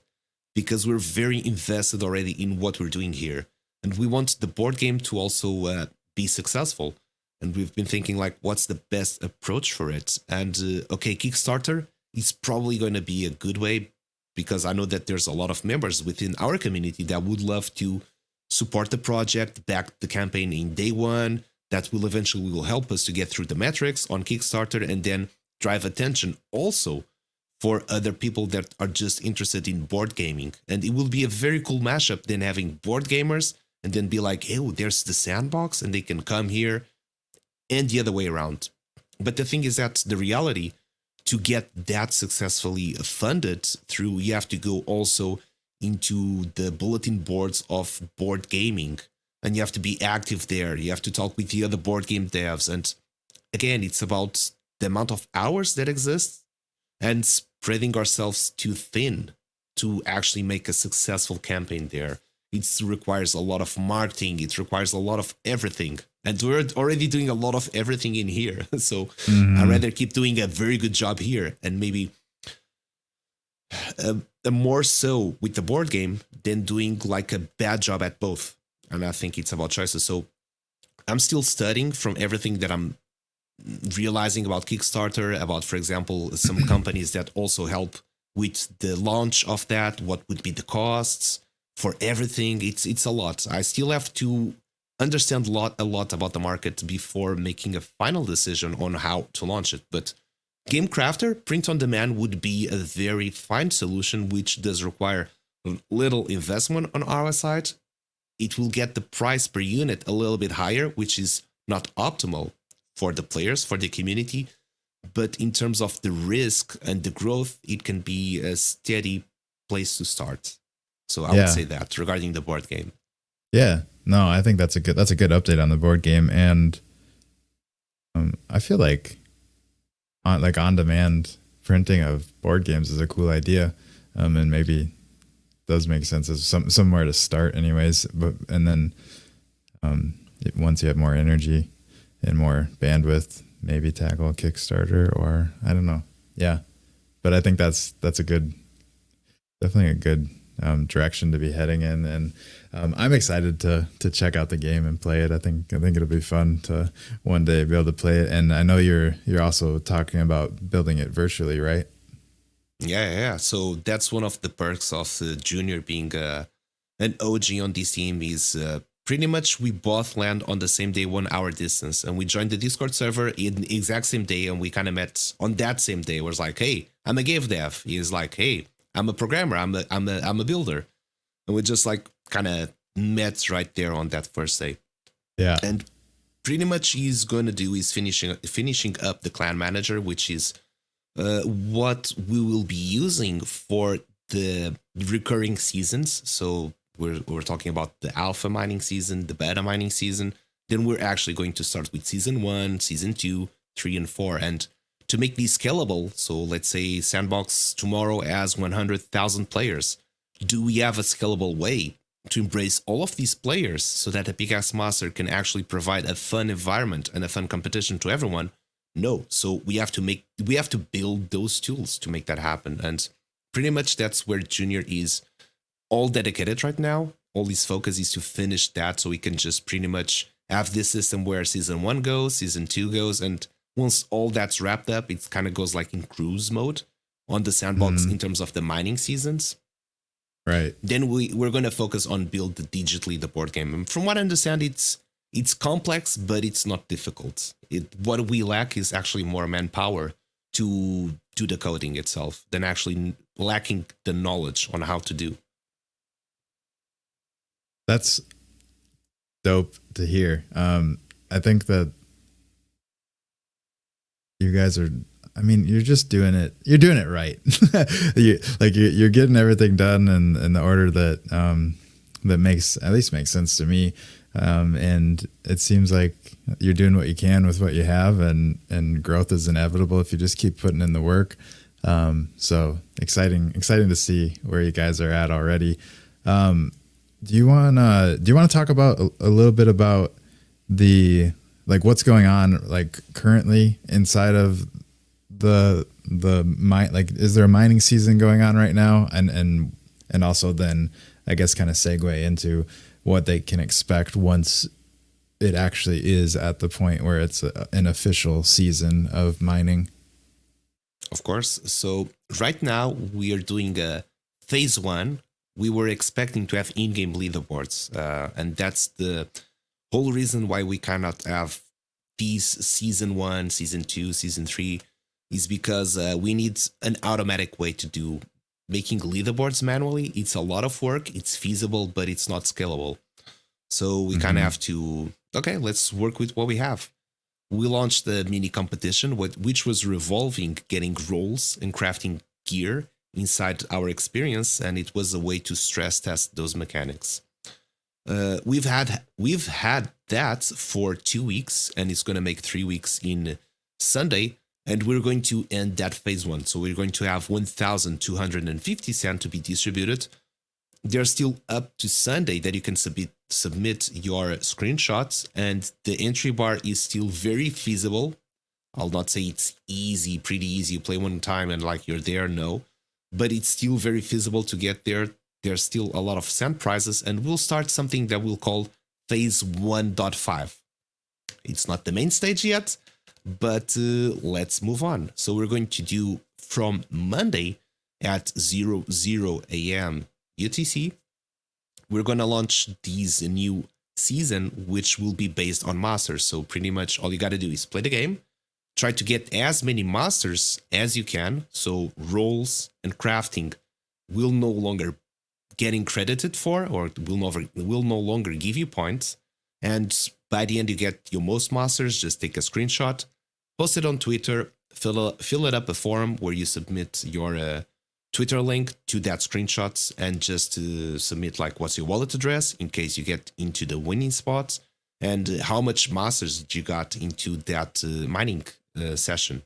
because we're very invested already in what we're doing here. And we want the board game to also be successful. And we've been thinking like, what's the best approach for it? And okay, Kickstarter is probably going to be a good way, because I know that there's a lot of members within our community that would love to support the project, back the campaign in day one. That will eventually help us to get through the metrics on Kickstarter, and then drive attention also for other people that are just interested in board gaming. And it will be a very cool mashup, then having board gamers and then be like, oh, there's the sandbox, and they can come here, and the other way around. But the thing is that the reality, to get that successfully funded through, you have to go also into the bulletin boards of board gaming, and you have to be active there. You have to talk with the other board game devs. And again, it's about the amount of hours that exist and spreading ourselves too thin to actually make a successful campaign there. It requires a lot of marketing. It requires a lot of everything. And we're already doing a lot of everything in here. So I'd rather keep doing a very good job here, and maybe more so with the board game than doing like a bad job at both. And I think it's about choices. So I'm still studying from everything that I'm realizing about Kickstarter, about, for example, some companies that also help with the launch of that. What would be the costs for everything? It's a lot. I still have to understand a lot about the market before making a final decision on how to launch it. But Game Crafter, print on demand, would be a very fine solution, which does require little investment on our side. It will get the price per unit a little bit higher, which is not optimal for the players, for the community. But in terms of the risk and the growth, it can be a steady place to start. So I would say that regarding the board game. Yeah, no, I think that's a good update on the board game. And I feel like on-demand printing of board games is a cool idea, and maybe does make sense as somewhere to start anyways. But and then once you have more energy and more bandwidth, maybe tackle a Kickstarter, or I don't know. Yeah, but I think that's definitely a good direction to be heading in. And I'm excited to check out the game and play it. I think it'll be fun to one day be able to play it. And I know you're also talking about building it virtually, right? Yeah. So that's one of the perks of Junior being an OG on this team is pretty much we both land on the same day, 1 hour distance, and we joined the Discord server in the exact same day, and we kind of met on that same day. It was like, hey, I'm a game dev. He's like, hey, I'm a programmer. I'm a builder, and we just like kind of met right there on that first day. Yeah, and pretty much he's going to do is finishing up the clan manager, which is what we will be using for the recurring seasons. So we're talking about the alpha mining season, the beta mining season. Then we're actually going to start with season 1, season 2, 3, and 4. And to make these scalable, so let's say Sandbox tomorrow has 100,000 players. Do we have a scalable way to embrace all of these players so that a Pickaxe Master can actually provide a fun environment and a fun competition to everyone? No. So we have to build those tools to make that happen. And pretty much that's where Junior is all dedicated right now. All his focus is to finish that, so we can just pretty much have this system where season 1 goes, season 2 goes, and once all that's wrapped up, it kind of goes like in cruise mode on the Sandbox in terms of the mining seasons. Right. Then we're going to focus on build digitally the board game. And from what I understand, it's complex, but it's not difficult. What we lack is actually more manpower to do the coding itself than actually lacking the knowledge on how to do. That's dope to hear. I think that you guys are, I mean, you're just doing it. You're doing it right. You're getting everything done in the order that that makes sense to me. And it seems like you're doing what you can with what you have, and growth is inevitable if you just keep putting in the work. So exciting to see where you guys are at already. Do you want to talk about a little bit about the, like, what's going on like currently inside of the mine? Like, is there a mining season going on right now? And also then I guess kind of segue into what they can expect once it actually is at the point where it's an official season of mining. Of course. So right now we are doing a phase 1. We were expecting to have in-game leaderboards, and that's the whole reason why we cannot have these season 1, season 2, season 3, is because we need an automatic way to do making leaderboards manually. It's a lot of work. It's feasible, but it's not scalable. So we kind of have to, okay, let's work with what we have. We launched the mini competition, which was revolving getting roles and crafting gear inside our experience, and it was a way to stress test those mechanics. We've had that for 2 weeks, and it's going to make 3 weeks in Sunday, and we're going to end that phase 1. So we're going to have 1,250 sand to be distributed. They're still up to Sunday that you can submit your screenshots, and the entry bar is still very feasible. I'll not say it's easy, pretty easy. You play one time and like you're there, no. But it's still very feasible to get there. There's still a lot of sand prizes, and we'll start something that we'll call phase 1.5. It's not the main stage yet, but let's move on. So we're going to do from Monday at 00 a.m. UTC. We're going to launch these new season, which will be based on masters. So pretty much all you got to do is play the game, try to get as many masters as you can. So roles and crafting will no longer getting credited for, or will no longer give you points. And by the end, you get your most masters. Just take a screenshot, post it on Twitter, fill it up a forum where you submit your Twitter link to that screenshots, and just submit like what's your wallet address in case you get into the winning spots, and how much masters did you got into that mining session.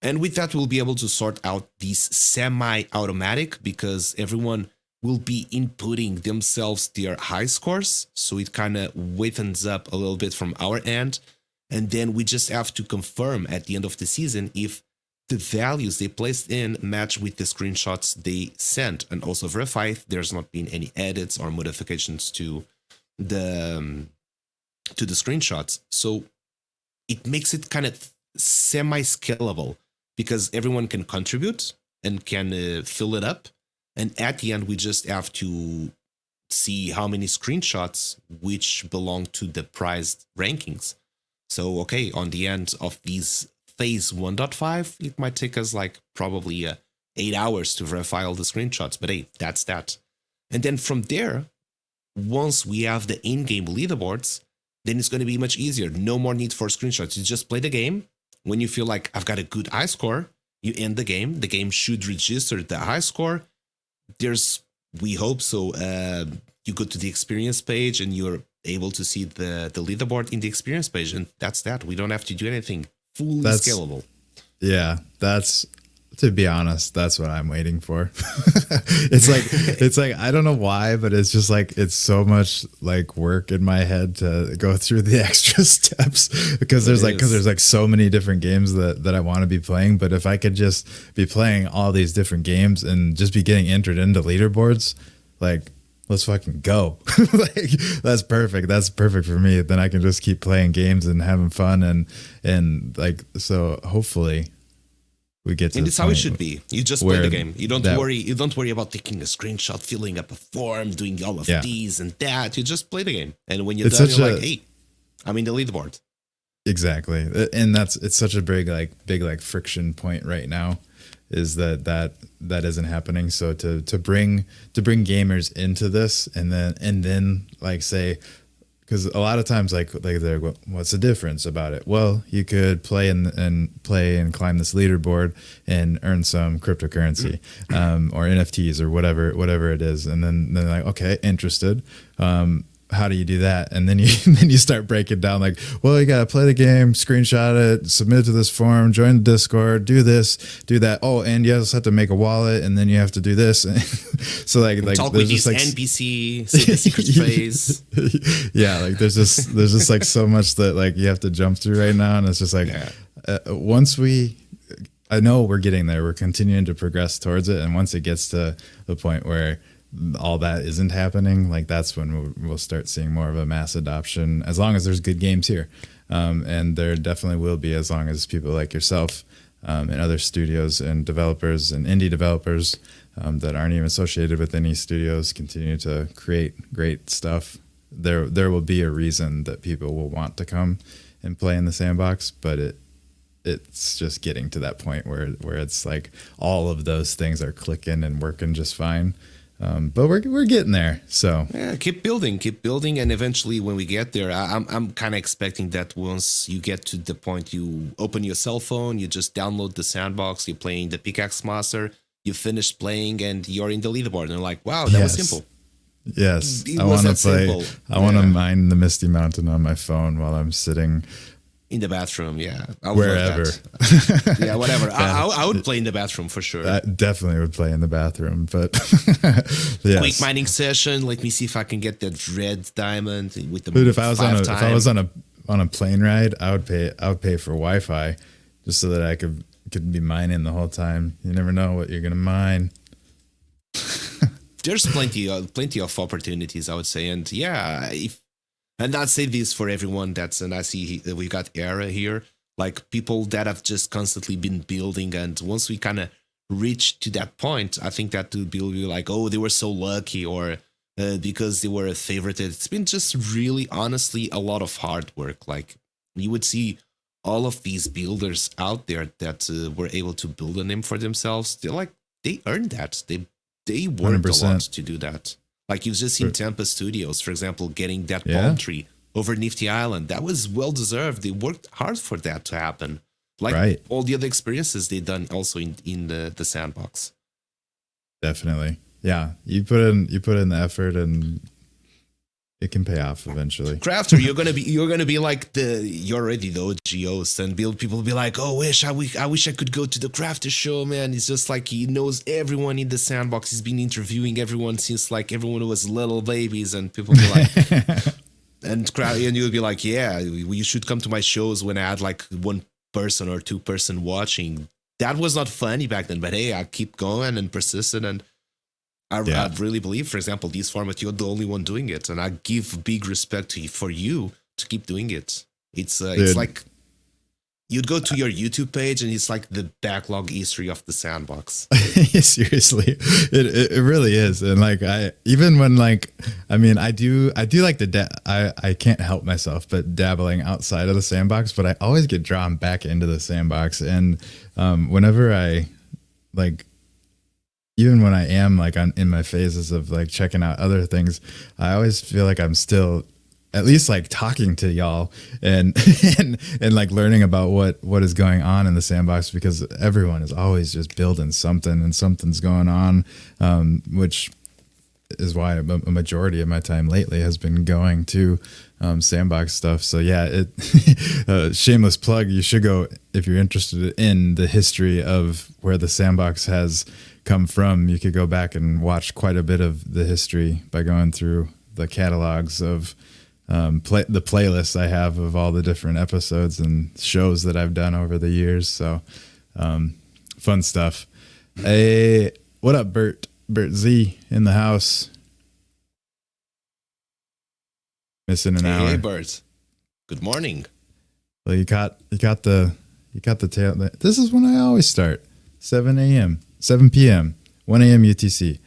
And with that, we'll be able to sort out these semi-automatic, because everyone will be inputting themselves their high scores. So it kind of wavens up a little bit from our end. And then we just have to confirm at the end of the season if the values they placed in match with the screenshots they sent, and also verify if there's not been any edits or modifications to the screenshots. So it makes it kind of semi-scalable, because everyone can contribute and can fill it up. And at the end, we just have to see how many screenshots which belong to the prized rankings. So, okay, on the end of these phase 1.5, it might take us like probably 8 hours to verify all the screenshots. But hey, that's that. And then from there, once we have the in-game leaderboards, then it's going to be much easier. No more need for screenshots. You just play the game. When you feel like I've got a good high score, you end the game. The game should register the high score. We hope so, you go to the experience page and you're able to see the leaderboard in the experience page, and that's that. We don't have to do anything. Fully scalable. Yeah, to be honest, that's what I'm waiting for. it's like I don't know why, but it's just like it's so much like work in my head to go through the extra steps, because there's so many different games that I want to be playing. But if I could just be playing all these different games and just be getting entered into leaderboards, like, let's fucking go. Like, that's perfect. That's perfect for me. Then I can just keep playing games and having fun, and like, so hopefully we get to And the it's how it point should be. You just play the where game. You don't that- worry. You don't worry about taking a screenshot, filling up a form, doing all of these and that. You just play the game. And when you're It's done, such you're a- like, hey, I'm in the leaderboard. Exactly. And it's such a big friction point right now, is that isn't happening. So to bring gamers into this and then like say, because a lot of times like they're, what's the difference about it? Well, you could play and climb this leaderboard and earn some cryptocurrency or NFTs or whatever it is, and then they're like, okay, interested. How do you do that? And then you start breaking down like, well, you got to play the game, screenshot it, submit it to this form, join the Discord, do this, do that. Oh, and you also have to make a wallet, and then you have to do this. So like Talk with there's this just NPC, say the secret phrase. Yeah, like there's just like so much that like you have to jump through right now, and it's just like I know we're getting there. We're continuing to progress towards it, and once it gets to the point where all that isn't happening, like that's when we'll start seeing more of a mass adoption, as long as there's good games here. And there definitely will be, as long as people like yourself and other studios and developers and indie developers that aren't even associated with any studios continue to create great stuff. There will be a reason that people will want to come and play in the sandbox, but it's just getting to that point where it's like all of those things are clicking and working just fine. But we're getting there. So yeah, keep building, and eventually, when we get there, I'm kind of expecting that once you get to the point, you open your cell phone, you just download the sandbox, you're playing the Pickaxe Master, you finish playing, and you're in the leaderboard, and you're like, wow, that was simple. Yes, It I was want to that play. simple. I want to mine the Misty Mountain on my phone while I'm sitting In the bathroom, yeah. I would wherever. love that. Yeah, whatever. I would play in the bathroom for sure. I definitely would play in the bathroom, but yes. Quick mining session. Let me see if I can get that red diamond with the. Dude, if I was on a plane ride, I would pay for Wi-Fi just so that I could be mining the whole time. You never know what you're gonna mine. There's plenty of opportunities, I would say, and yeah, and I'd say this for everyone and I see we got Era here, like people that have just constantly been building, and once we kind of reach to that point, I think that people will be like, oh, they were so lucky, or because they were favorited. It's been just really, honestly, a lot of hard work. Like you would see all of these builders out there that were able to build a name for themselves. They earned that. They worked 100%. A lot to do that. Like you've just seen Tampa Studios, for example, getting that palm tree over Nifty Island. That was well deserved. They worked hard for that to happen. Like all the other experiences they've done also in the sandbox. Definitely. Yeah. You put in the effort, and it can pay off eventually. Crafter, you're gonna be like you're already the OG host, and people will be like, oh, I wish I could go to the Crafter show, man. It's just like he knows everyone in the sandbox. He's been interviewing everyone since like everyone was little babies, and people will be like and you'll be like, yeah, you should come to my shows when I had like one person or two person watching. That was not funny back then, but hey, I keep going and persistent, and I really believe, for example, this format, you're the only one doing it, and I give big respect for you to keep doing it. It's like you'd go to your YouTube page, and it's like the backlog history of the sandbox. Seriously, it really is. And like I do like I can't help myself but dabbling outside of the sandbox, but I always get drawn back into the sandbox. And whenever I like, even when I am like in my phases of like checking out other things, I always feel like I'm still at least like talking to y'all and and like learning about what is going on in the sandbox, because everyone is always just building something and something's going on, which is why a majority of my time lately has been going to sandbox stuff. So yeah, shameless plug, you should go if you're interested in the history of where the sandbox has come from. You could go back and watch quite a bit of the history by going through the catalogs of the playlists I have of all the different episodes and shows that I've done over the years. So fun stuff. Hey, what up, Bert Z in the house? Missing an hour. Hey, Bert. Good morning. Well, you got the tail. This is when I always start. a.m., 7 p.m., 1 a.m. UTC.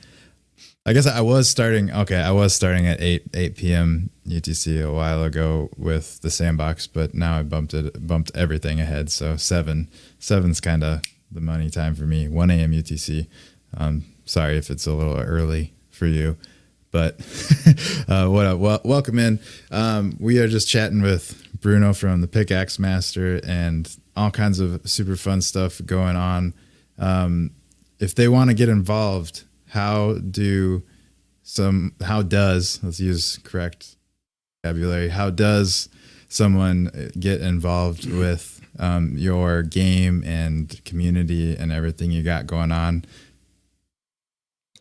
I guess I was starting at 8 p.m. UTC a while ago with the sandbox, but now I bumped everything ahead. So seven's kind of the money time for me. 1 a.m. UTC. Sorry if it's a little early for you, but what up? Well, welcome in. We are just chatting with Bruno from the Pickaxe Master and all kinds of super fun stuff going on. If they want to get involved, let's use correct vocabulary. How does someone get involved with your game and community and everything you got going on?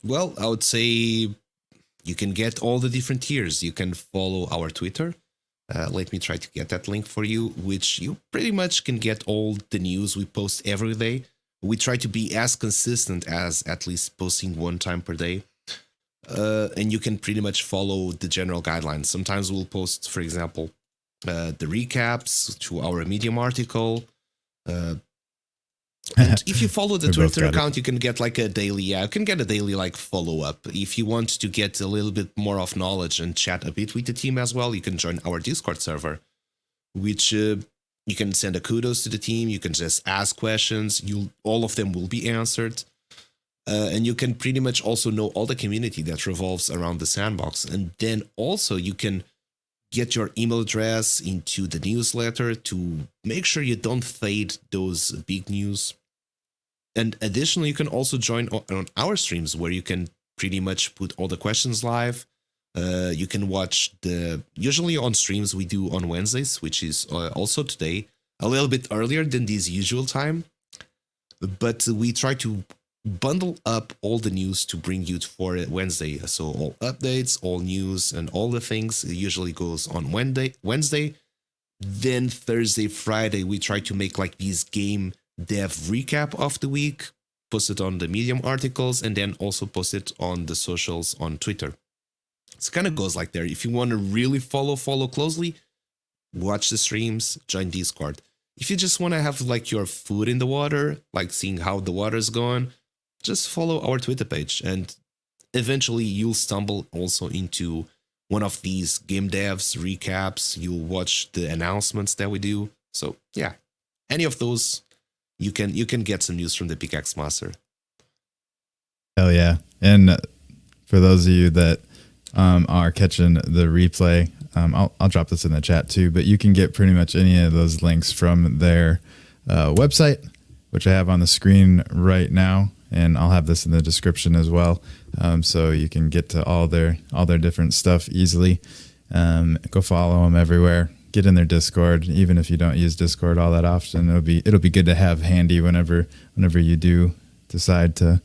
Well, I would say you can get all the different tiers. You can follow our Twitter. Let me try to get that link for you, which you pretty much can get all the news we post every day. We try to be as consistent as at least posting one time per day. And you can pretty much follow the general guidelines. Sometimes we'll post, for example, the recaps to our Medium article. And if you follow the Twitter account, you can get like a daily, like follow up. If you want to get a little bit more of knowledge and chat a bit with the team as well, you can join our Discord server, which you can send a kudos to the team. You can just ask questions. All of them will be answered. And you can pretty much also know all the community that revolves around the sandbox. And then also you can get your email address into the newsletter to make sure you don't fade those big news. And additionally, you can also join on our streams where you can pretty much put all the questions live. You can watch usually on streams we do on Wednesdays, which is also today, a little bit earlier than this usual time. But we try to bundle up all the news to bring you for Wednesday. So all updates, all news, and all the things usually goes on Wednesday. Then Thursday, Friday, we try to make like these game dev recap of the week, post it on the Medium articles, and then also post it on the socials on Twitter. It kind of goes like there. If you want to really follow closely, watch the streams, join Discord. If you just want to have like your foot in the water, like seeing how the water's going, just follow our Twitter page, and eventually you'll stumble also into one of these game devs recaps. You'll watch the announcements that we do. So yeah, any of those, you can get some news from the Pickaxe Master. Hell yeah! And for those of you that are catching the replay, I'll drop this in the chat too. But you can get pretty much any of those links from their website, which I have on the screen right now, and I'll have this in the description as well, so you can get to all their different stuff easily. Go follow them everywhere. Get in their Discord, even if you don't use Discord all that often. It'll be good to have handy whenever you do decide to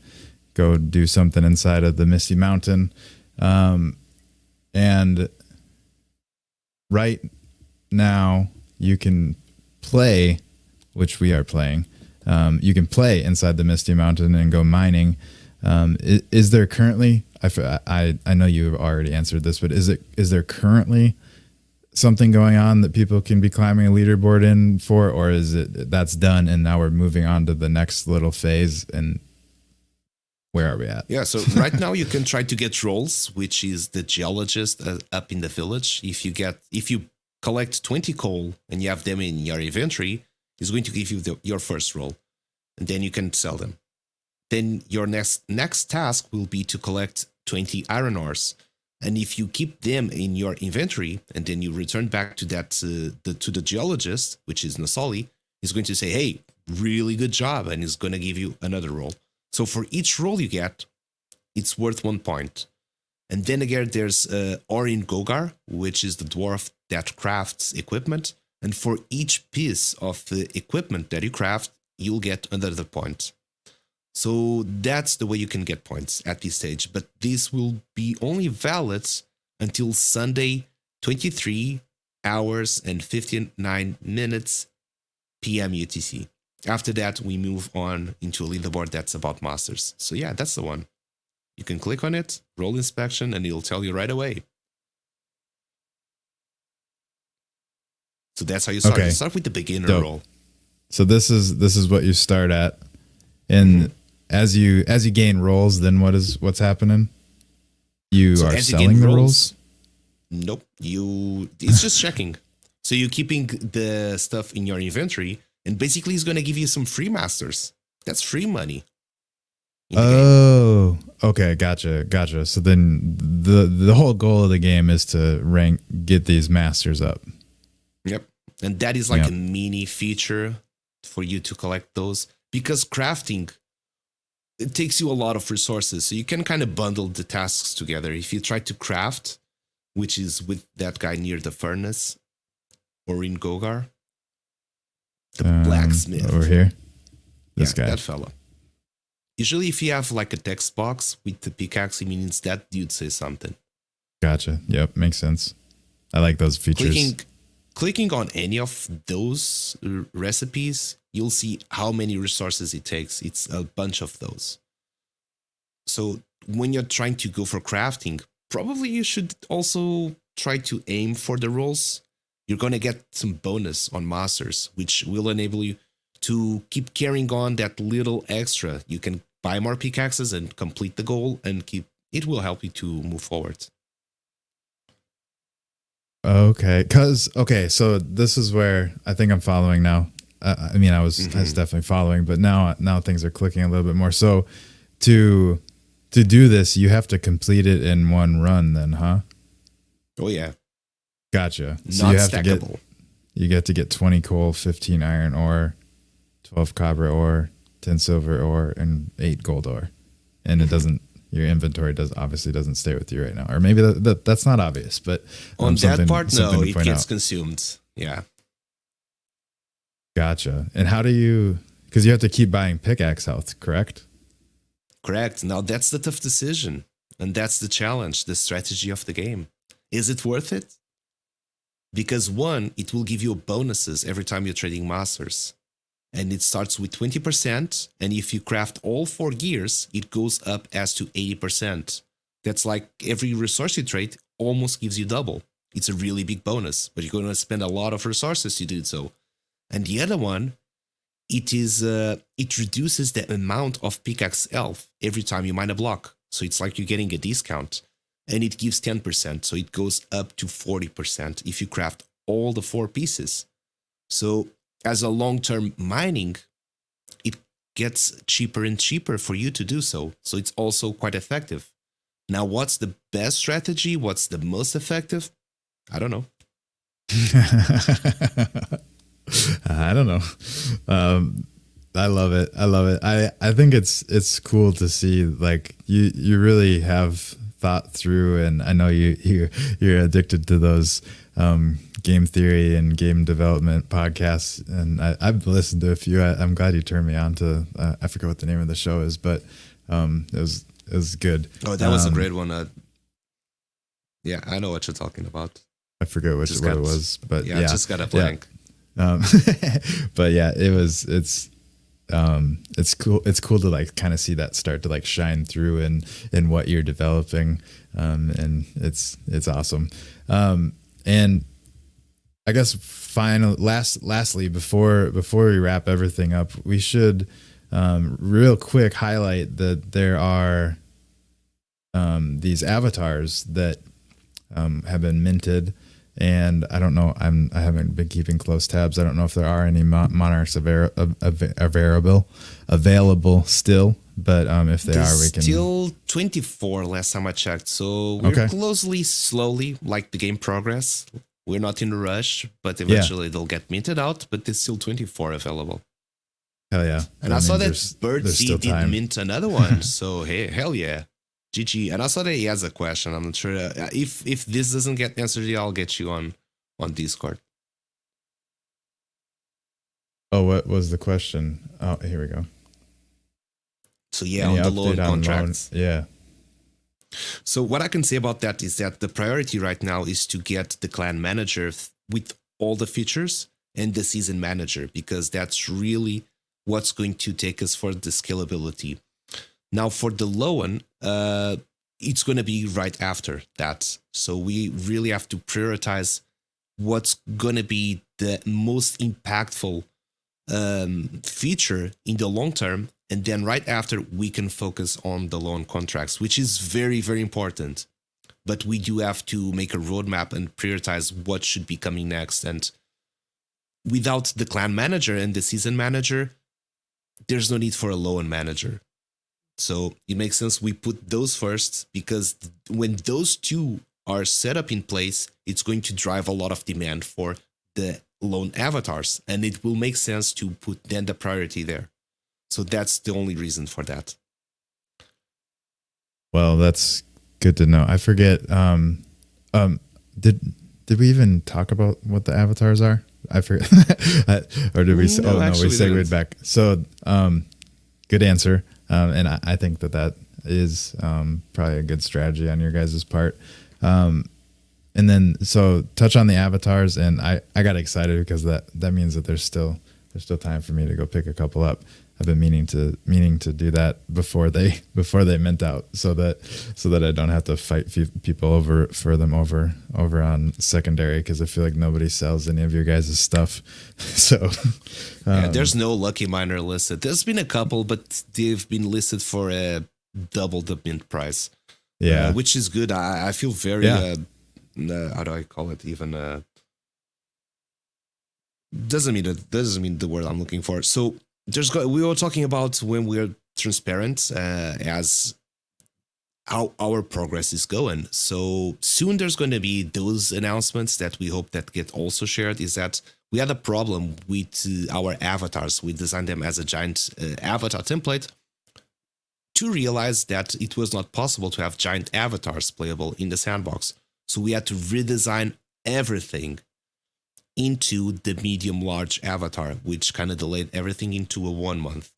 go do something inside of the Misty Mountain. And right now you can play, which we are playing. You can play inside the Misty Mountain and go mining. Is there currently? I know you've already answered this, but is there currently something going on that people can be climbing a leaderboard in for, or is it that's done and now we're moving on to the next little phase? And where are we at? Yeah, so right now you can try to get roles, which is the geologist up in the village. If you collect 20 coal and you have them in your inventory, it's going to give you your first role, and then you can sell them. Then your next task will be to collect 20 iron ores. And if you keep them in your inventory and then you return back to that to the geologist, which is Nasali, he's going to say, "Hey, really good job," and he's going to give you another role. So for each role you get, it's worth 1 point. And then again, there's Orin Gogar, which is the dwarf that crafts equipment. And for each piece of the equipment that you craft, you'll get another point. So that's the way you can get points at this stage. But this will be only valid until Sunday, 23 hours and 59 minutes PM UTC. After that, we move on into a leaderboard that's about masters. So yeah, that's the one. You can click on it, roll inspection, and it'll tell you right away. So that's how you start. Okay. You start with the beginner Dope. role. So this is what you start at. And as you gain rolls, then what's happening? You So are as you gain selling the rolls, rolls? nope, it's just checking. So you're keeping the stuff in your inventory, and basically it's gonna give you some free masters. That's free money in the game. Oh, okay, gotcha. So then the whole goal of the game is to get these masters up. Yep. And that is like Yep. a mini feature for you to collect those, because crafting, it takes you a lot of resources. So you can kind of bundle the tasks together. If you try to craft, which is with that guy near the furnace or in Gogar, the blacksmith. Over here. This Yeah, guy. that fella. Usually if you have like a text box with the pickaxe, it means that dude says something. Gotcha. Yep, makes sense. I like those features. Clicking on any of those recipes, you'll see how many resources it takes. It's a bunch of those. So when you're trying to go for crafting, probably you should also try to aim for the rolls. You're going to get some bonus on masters, which will enable you to keep carrying on that little extra. You can buy more pickaxes and complete the goal, and it will help you to move forward. Okay, so this is where I think I'm following now. I mean, I was definitely following, but now things are clicking a little bit more. So to do this, you have to complete it in one run, then, huh? Oh yeah, Gotcha. So not you have stackable. you get to get 20 coal, 15 iron ore, 12 copper ore, 10 silver ore, and 8 gold ore, and it doesn't. Your inventory obviously doesn't stay with you right now, or maybe that's not obvious. But On that part, no, something to it point gets out. consumed. Yeah. Gotcha. And how do you? Because you have to keep buying pickaxe health, correct? Correct. Now that's the tough decision. And that's the challenge, the strategy of the game. Is it worth it? Because one, it will give you bonuses every time you're trading masters. And it starts with 20%. And if you craft all 4 gears, it goes up as to 80%. That's like every resource you trade almost gives you double. It's a really big bonus, but you're going to spend a lot of resources to do so. And the other one, it reduces the amount of pickaxe health every time you mine a block. So it's like you're getting a discount, and it gives 10%. So it goes up to 40% if you craft all the 4 pieces. So as a long-term mining, it gets cheaper and cheaper for you to do so. So it's also quite effective. Now, what's the best strategy? What's the most effective? I don't know. I don't know. I love it. I think it's cool to see, like, you really have thought through, and I know you're addicted to those game theory and game development podcasts, and I've listened to a few. I'm glad you turned me on to. I forget what the name of the show is, but it was good. Oh, that was a great one. Yeah, I know what you're talking about. I forget what it was, but yeah, I just got a blank. But yeah, it's cool. It's cool to like kind of see that start to like shine through in what you're developing, and it's awesome. And I guess lastly, before we wrap everything up, we should real quick highlight that there are these avatars that have been minted. And I don't know. I haven't been keeping close tabs. I don't know if there are any monarchs available still. But if There's we can. Still 24 last time I checked. So we're slowly, like the game progress. We're not in a rush, but eventually they'll get minted out. But there's still 24 available. Hell yeah! And I saw that Birdsea did mint another one. So hey, hell yeah. GG. And I saw that he has a question. I'm not sure if this doesn't get answered, I'll get you on Discord. Oh, what was the question? Oh, here we go. So yeah, on the loan contracts. Yeah. So what I can say about that is that the priority right now is to get the clan manager with all the features and the season manager, because that's really what's going to take us for the scalability. Now, for the loan, it's going to be right after that. So we really have to prioritize what's going to be the most impactful feature in the long term And then right after, we can focus on the loan contracts, which is very, very important. But we do have to make a roadmap and prioritize what should be coming next. And without the clan manager and the season manager, there's no need for a loan manager. So it makes sense we put those first, because when those two are set up in place, it's going to drive a lot of demand for the loan avatars, and it will make sense to put then the priority there. So that's the only reason for that. Well, that's good to know. I forget. Did we even talk about what the avatars are? I forget. Or did we? No, we segued didn't. back. So, good answer. And I think that is probably a good strategy on your guys' part. And then so touch on the avatars, and I got excited because that means that there's still time for me to go pick a couple up. I've been meaning to do that before they mint out, so that I don't have to fight people for them over on secondary, because I feel like nobody sells any of your guys' stuff. So yeah, there's no lucky miner listed. There's been a couple, but they've been listed for double the mint price. Yeah, which is good. I feel very how do I call it? Even doesn't mean the word I'm looking for. So we were talking about when we're transparent as how our progress is going. So soon there's going to be those announcements that we hope that get also shared. Is that we had a problem with our avatars. We designed them as a giant avatar template to realize that it was not possible to have giant avatars playable in the sandbox. So we had to redesign everything into the medium-large avatar, which kind of delayed everything into a 1 month.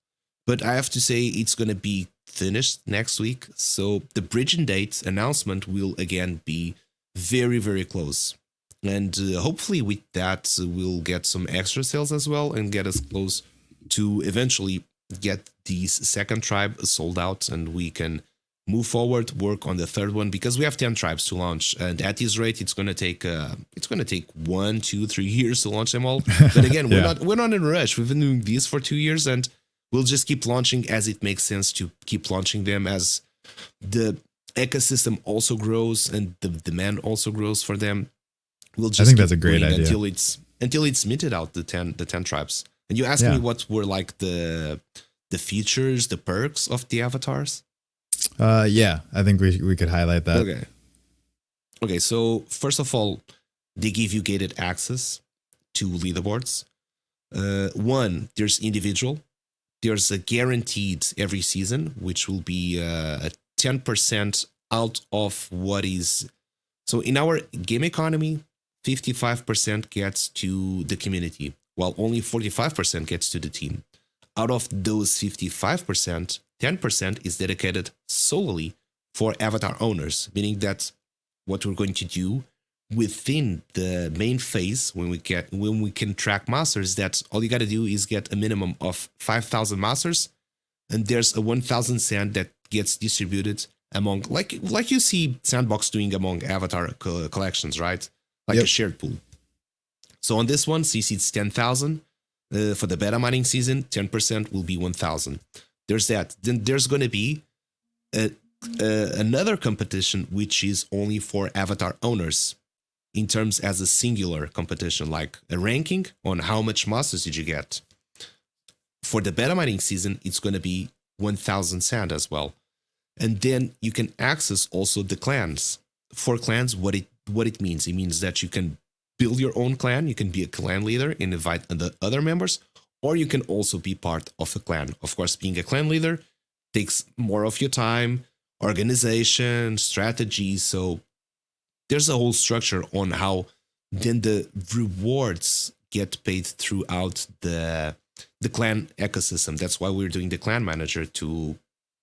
But I have to say, it's going to be finished next week. So the bridging date announcement will again be very, very close. And hopefully with that, we'll get some extra sales as well and get us close to eventually get these second tribe sold out, and we can move forward, work on the third one, because we have 10 tribes to launch, and at this rate it's going to take 1, 2, 3 years to launch them all. But again, we're not in a rush. We've been doing this for 2 years, and we'll just keep launching as it makes sense to keep launching them, as the ecosystem also grows and the demand also grows for them. We'll just I think that's a great idea until it's minted out, the 10 tribes. And you asked me what were like the features, the perks of the avatars. Yeah, I think we could highlight that. Okay. So first of all, they give you gated access to leaderboards. One, there's individual. There's a guaranteed every season, which will be a 10% out of what is. So in our game economy, 55% gets to the community, while only 45% gets to the team. Out of those 55%, 10% is dedicated solely for avatar owners, meaning that what we're going to do within the main phase, when we can track masters, that all you got to do is get a minimum of 5,000 masters, and there's a 1,000 sand that gets distributed among, like you see Sandbox doing among avatar collections, right? Like a shared pool. So on this one, since it's 10,000 for the beta mining season, 10% will be 1,000. There's that. Then there's going to be another competition, which is only for avatar owners, in terms as a singular competition, like a ranking on how much masters did you get. For the beta mining season, it's going to be 1,000 sand as well. And then you can access also the clans. For clans, what it means that you can build your own clan, you can be a clan leader and invite the other members, or you can also be part of a clan. Of course, being a clan leader takes more of your time, organization, strategy. So there's a whole structure on how then the rewards get paid throughout the clan ecosystem. That's why we're doing the clan manager, to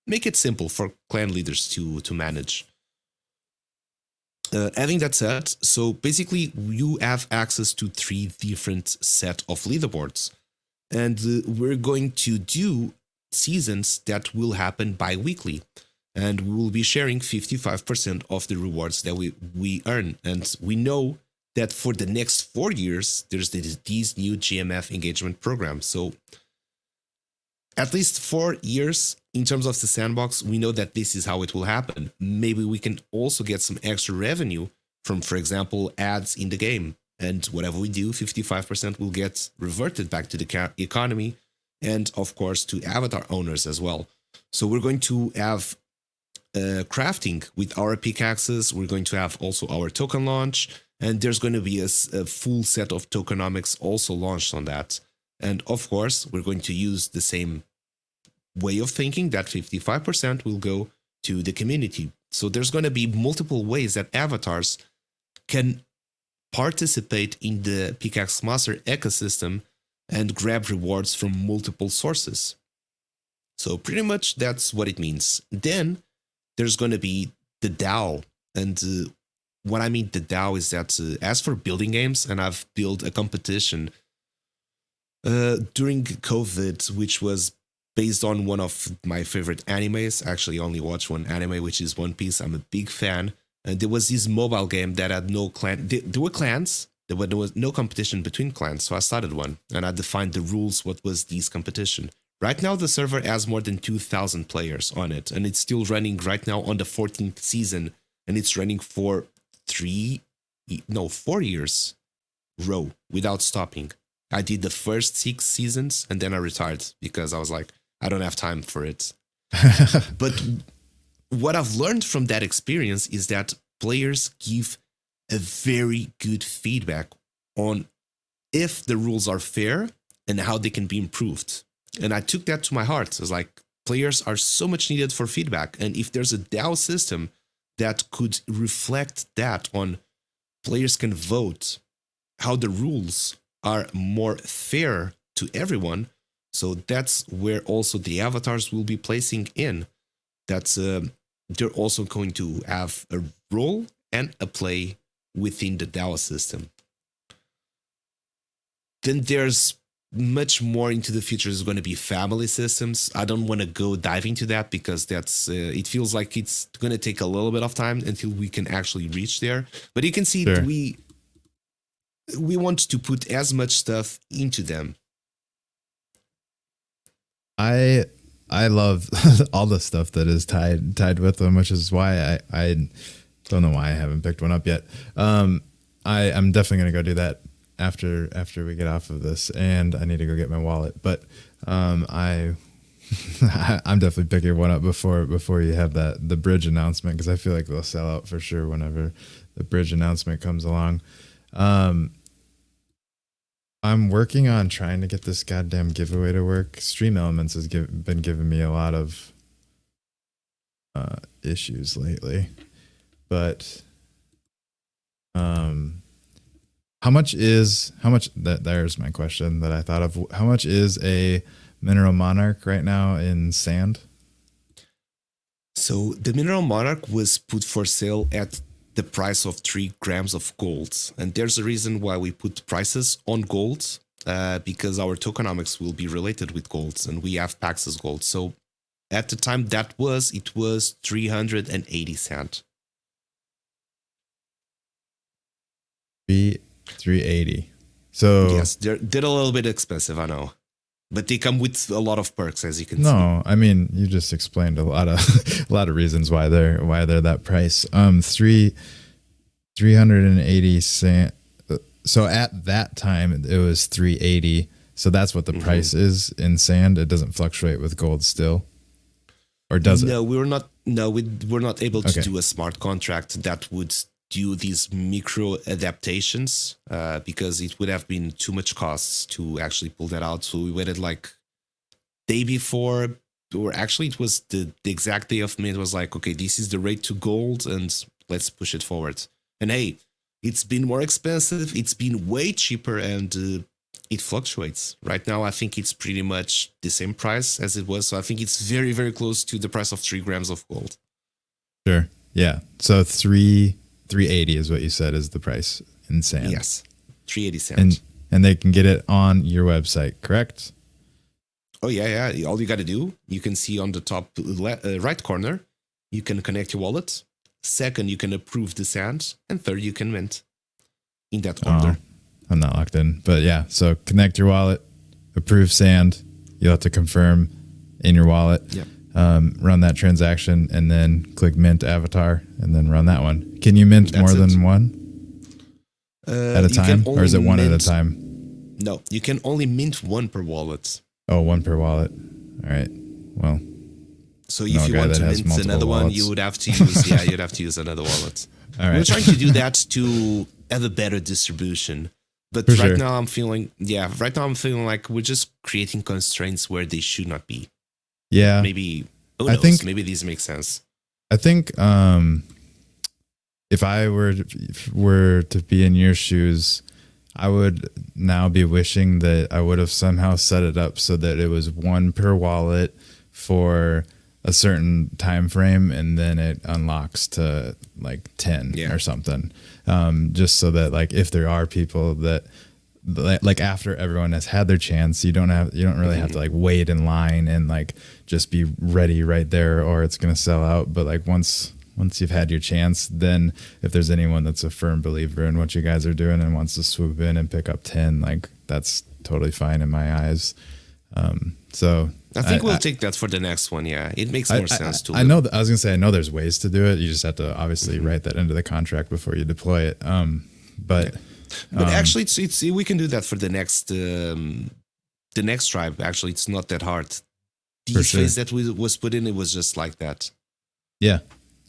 make it simple for clan leaders to manage. Having that said, so basically you have access to 3 different set of leaderboards, and we're going to do seasons that will happen bi-weekly, and we will be sharing 55% of the rewards that we earn. And we know that for the next 4 years, there's these new GMF engagement programs. So at least 4 years in terms of the sandbox, we know that this is how it will happen. Maybe we can also get some extra revenue from, for example, ads in the game. And whatever we do, 55% will get reverted back to the economy and, of course, to avatar owners as well. So we're going to have crafting with our pickaxes. We're going to have also our token launch. And there's going to be a full set of tokenomics also launched on that. And of course, we're going to use the same way of thinking that 55% will go to the community. So there's going to be multiple ways that avatars can participate in the Pickaxe Master ecosystem and grab rewards from multiple sources. So pretty much that's what it means. Then there's going to be the DAO. And what I mean the DAO is that as for building games, and I've built a competition during COVID, which was based on one of my favorite animes. I actually only watch one anime, which is One Piece. I'm a big fan. And there was this mobile game that had no clan. There were clans. There was no competition between clans. So I started one and I defined the rules. What was this competition? Right now, the server has more than 2,000 players on it. And it's still running right now on the 14th season. And it's running for 4 years row without stopping. I did the first 6 seasons and then I retired because I was like, I don't have time for it. But what I've learned from that experience is that players give a very good feedback on if the rules are fair and how they can be improved. And I took that to my heart. I was like, players are so much needed for feedback. And if there's a DAO system that could reflect that on players can vote how the rules are more fair to everyone. So that's where also the avatars will be placing in. That's they're also going to have a role and a play within the DAO system. Then there's much more into the future is going to be family systems. I don't want to go dive into that because that's it feels like it's going to take a little bit of time until we can actually reach there. But you can see Sure. we want to put as much stuff into them. I love all the stuff that is tied with them, which is why I don't know why I haven't picked one up yet. I'm definitely gonna go do that after we get off of this, and I need to go get my wallet. But I'm definitely picking one up before you have the bridge announcement, because I feel like they'll sell out for sure whenever the bridge announcement comes along. I'm working on trying to get this goddamn giveaway to work. Stream Elements has been giving me a lot of issues lately. But how much there's my question that I thought of. How much is a Mineral Monarch right now in sand? So the Mineral Monarch was put for sale at the price of 3 grams of gold. And there's a reason why we put prices on gold, because our tokenomics will be related with gold and we have Pax's gold. So at the time it was 380 cents. 380. So yes, they're a little bit expensive, I know. But they come with a lot of perks, as you can see. No, I mean, you just explained a lot of reasons why they're that price. 380 cent. So at that time it was 380. So that's what the price is in sand. It doesn't fluctuate with gold still, or does it? No, we're not. No, we're not able to Okay. do a smart contract that would do these micro adaptations because it would have been too much costs to actually pull that out. So we waited like day before, or actually it was the exact day of mint. It was like, okay, this is the rate to gold and let's push it forward. And hey, it's been more expensive. It's been way cheaper and it fluctuates. Right now, I think it's pretty much the same price as it was. So I think it's very, very close to the price of 3 grams of gold. Sure. Yeah. So 380 is what you said is the price in sand. Yes, 380 cents. And they can get it on your website, correct? Oh, yeah. All you got to do, you can see on the top right corner, you can connect your wallet. Second, you can approve the sand. And third, you can mint in that order. I'm not locked in. But yeah, so connect your wallet, approve sand. You'll have to confirm in your wallet. Yeah. Run that transaction and then click mint avatar and then run that one. Can you mint more than one at a time, or is it one at a time? No, you can only mint one per wallet. Oh, one per wallet. All right. Well, so if you want to mint another one, you would have to use you'd have to use another wallet. All right. We're trying to do that to have a better distribution. But now I'm feeling like we're just creating constraints where they should not be. Yeah. Maybe who knows? Maybe these make sense. I think if I were to be in your shoes, I would now be wishing that I would have somehow set it up so that it was one per wallet for a certain time frame, and then it unlocks to like 10 or something. Just so that like if there are people that like after everyone has had their chance, you don't really have to like wait in line and like just be ready right there, or it's gonna sell out. But like once you've had your chance, then if there's anyone that's a firm believer in what you guys are doing and wants to swoop in and pick up 10, like that's totally fine in my eyes. So I think we'll take that for the next one. Yeah, it makes more sense to. I know. I was gonna say I know there's ways to do it. You just have to obviously write that into the contract before you deploy it. But actually, it's we can do that for the next tribe. Actually, it's not that hard. The phase that was put in, it was just like that. Yeah,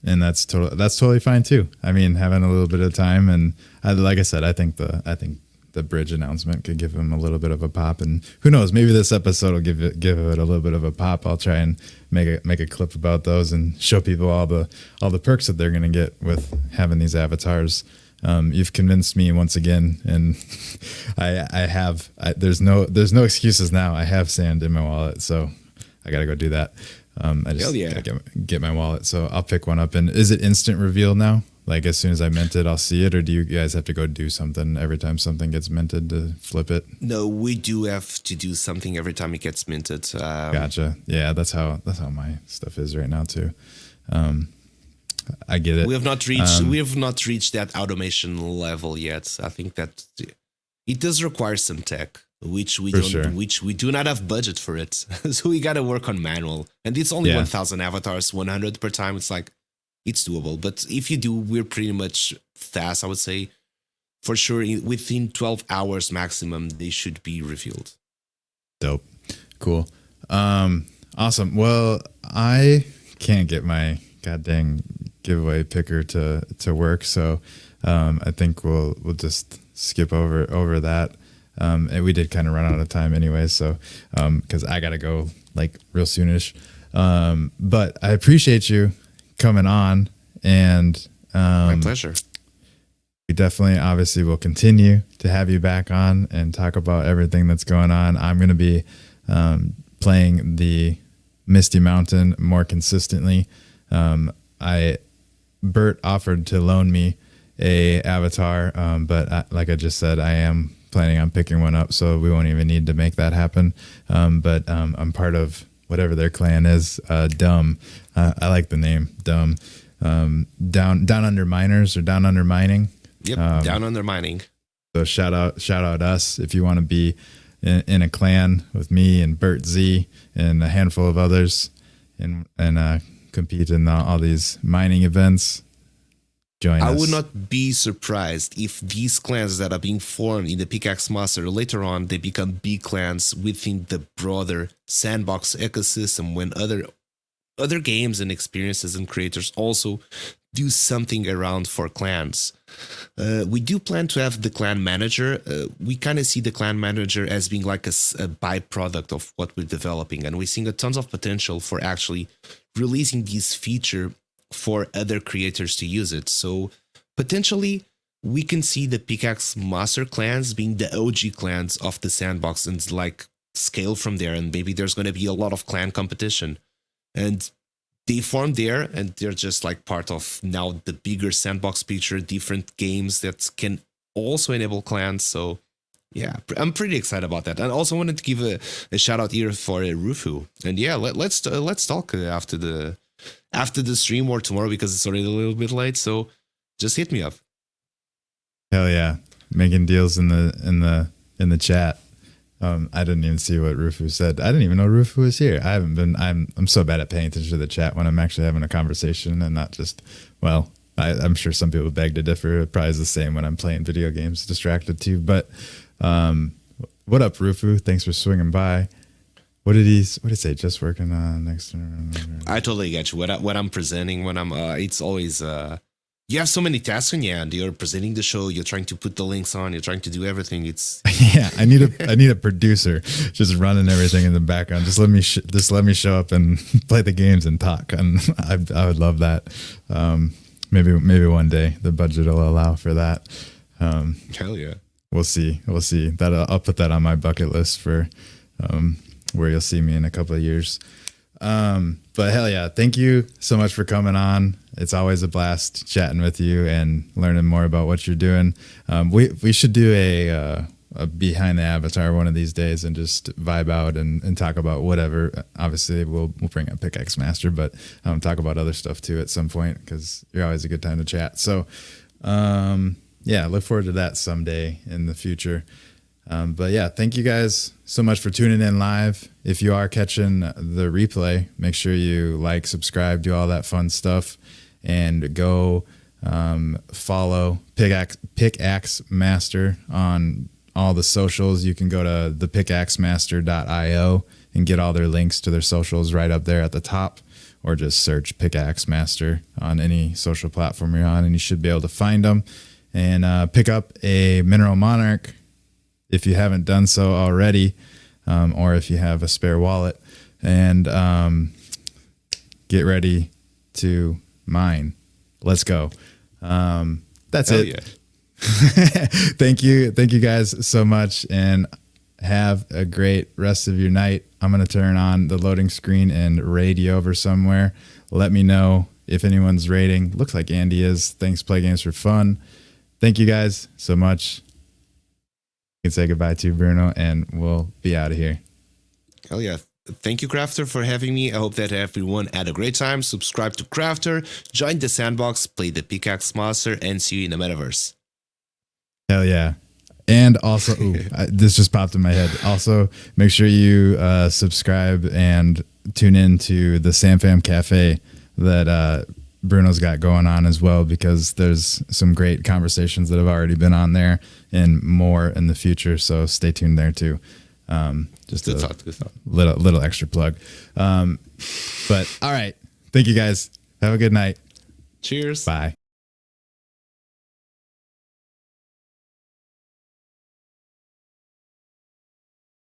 and that's totally fine too. I mean, having a little bit of time, and like I said, I think the bridge announcement could give him a little bit of a pop, and who knows, maybe this episode will give it a little bit of a pop. I'll try and make a clip about those and show people all the perks that they're going to get with having these avatars. You've convinced me once again, and there's no excuses now. I have sand in my wallet, so I got to go do that. I just gotta get my wallet, so I'll pick one up. And is it instant reveal now? Like as soon as I mint it, I'll see it, or do you guys have to go do something every time something gets minted to flip it? No, we do have to do something every time it gets minted. Gotcha. Yeah, that's how my stuff is right now too. I get it. We have not reached that automation level yet. I think that it does require some tech, which we do not have budget for it. So we got to work on manual, and it's only 1,000 avatars, 100 per time. It's like, it's doable. But if you do, we're pretty much fast, I would say. For sure, within 12 hours maximum, they should be revealed. Dope. Cool. Awesome. Well, I can't get my goddamn giveaway picker to work, so I think we'll just skip over that. And we did kind of run out of time anyway, so because I gotta go like real soonish. But I appreciate you coming on, and my pleasure. We definitely obviously will continue to have you back on and talk about everything that's going on. I'm going to be playing the Misty Mountain more consistently. Bert offered to loan me a avatar, but like I just said, I am planning on picking one up, so we won't even need to make that happen. But I'm part of whatever their clan is. Dumb. I like the name Dumb. Down under miners or down under mining. Yep, down under mining. So shout out us if you want to be in a clan with me and Bert Z and a handful of others, and compete in all these mining events. Join us. I would not be surprised if these clans that are being formed in the Pickaxe Master later on they become big clans within the broader sandbox ecosystem when other games and experiences and creators also do something around for clans. We do plan to have the clan manager. We kind of see the clan manager as being like a byproduct of what we're developing, and we're seeing a tons of potential for actually releasing this feature for other creators to use it. So potentially we can see the Pickaxe Master clans being the OG clans of the sandbox and like scale from there, and maybe there's going to be a lot of clan competition. And they form there, and they're just like part of now the bigger sandbox picture, different games that can also enable clans. So yeah, I'm pretty excited about that. And I also wanted to give a shout out here for Rufu. And yeah, let's talk after the stream or tomorrow, because it's already a little bit late. So just hit me up. Hell yeah, making deals in the chat. I didn't even see what Rufu said. I didn't even know Rufu was here. I haven't been. I'm so bad at paying attention to the chat when I'm actually having a conversation and not just. Well, I'm sure some people beg to differ. It probably is the same when I'm playing video games, distracted too. But what up, Rufu? Thanks for swinging by. What did he say? Just working on next. I totally get you. What I'm presenting when I'm it's always you have so many tasks on your end. You're presenting the show. You're trying to put the links on. You're trying to do everything. It's yeah. I need a producer just running everything in the background. Just let me show up and play the games and talk. And I would love that. Maybe one day the budget will allow for that. Hell yeah. We'll see. That I'll put that on my bucket list for where you'll see me in a couple of years. But hell yeah, thank you so much for coming on. It's always a blast chatting with you and learning more about what you're doing. We should do a behind the avatar one of these days and just vibe out and talk about whatever. Obviously, we'll bring up Pickaxe Master, but talk about other stuff too at some point because you're always a good time to chat. So yeah, look forward to that someday in the future. But yeah, thank you guys so much for tuning in live. If you are catching the replay, make sure you like, subscribe, do all that fun stuff, and go follow Pickaxe Master on all the socials. You can go to thepickaxemaster.io and get all their links to their socials right up there at the top, or just search Pickaxe Master on any social platform you're on, and you should be able to find them. And pick up a Mineral Monarch if you haven't done so already, or if you have a spare wallet, and get ready to mine. Let's go. That's Hell it. Yeah. Thank you guys so much, and have a great rest of your night. I'm going to turn on the loading screen and raid you over somewhere. Let me know if anyone's raiding. Looks like Andy is. Thanks, Play Games for Fun. Thank you guys so much. You can say goodbye to Bruno, and we'll be out of here. Hell yeah. Thank you, Crafter, for having me. I hope that everyone had a great time. Subscribe to Crafter, join the sandbox, play the Pickaxe Master, and see you in the Metaverse. Hell yeah. And also, this just popped in my head. Also, make sure you subscribe and tune in to the SamFam Cafe that Bruno's got going on as well, because there's some great conversations that have already been on there and more in the future. So stay tuned there too. Just Good a thought. little extra plug. But all right. Thank you guys. Have a good night. Cheers. Bye.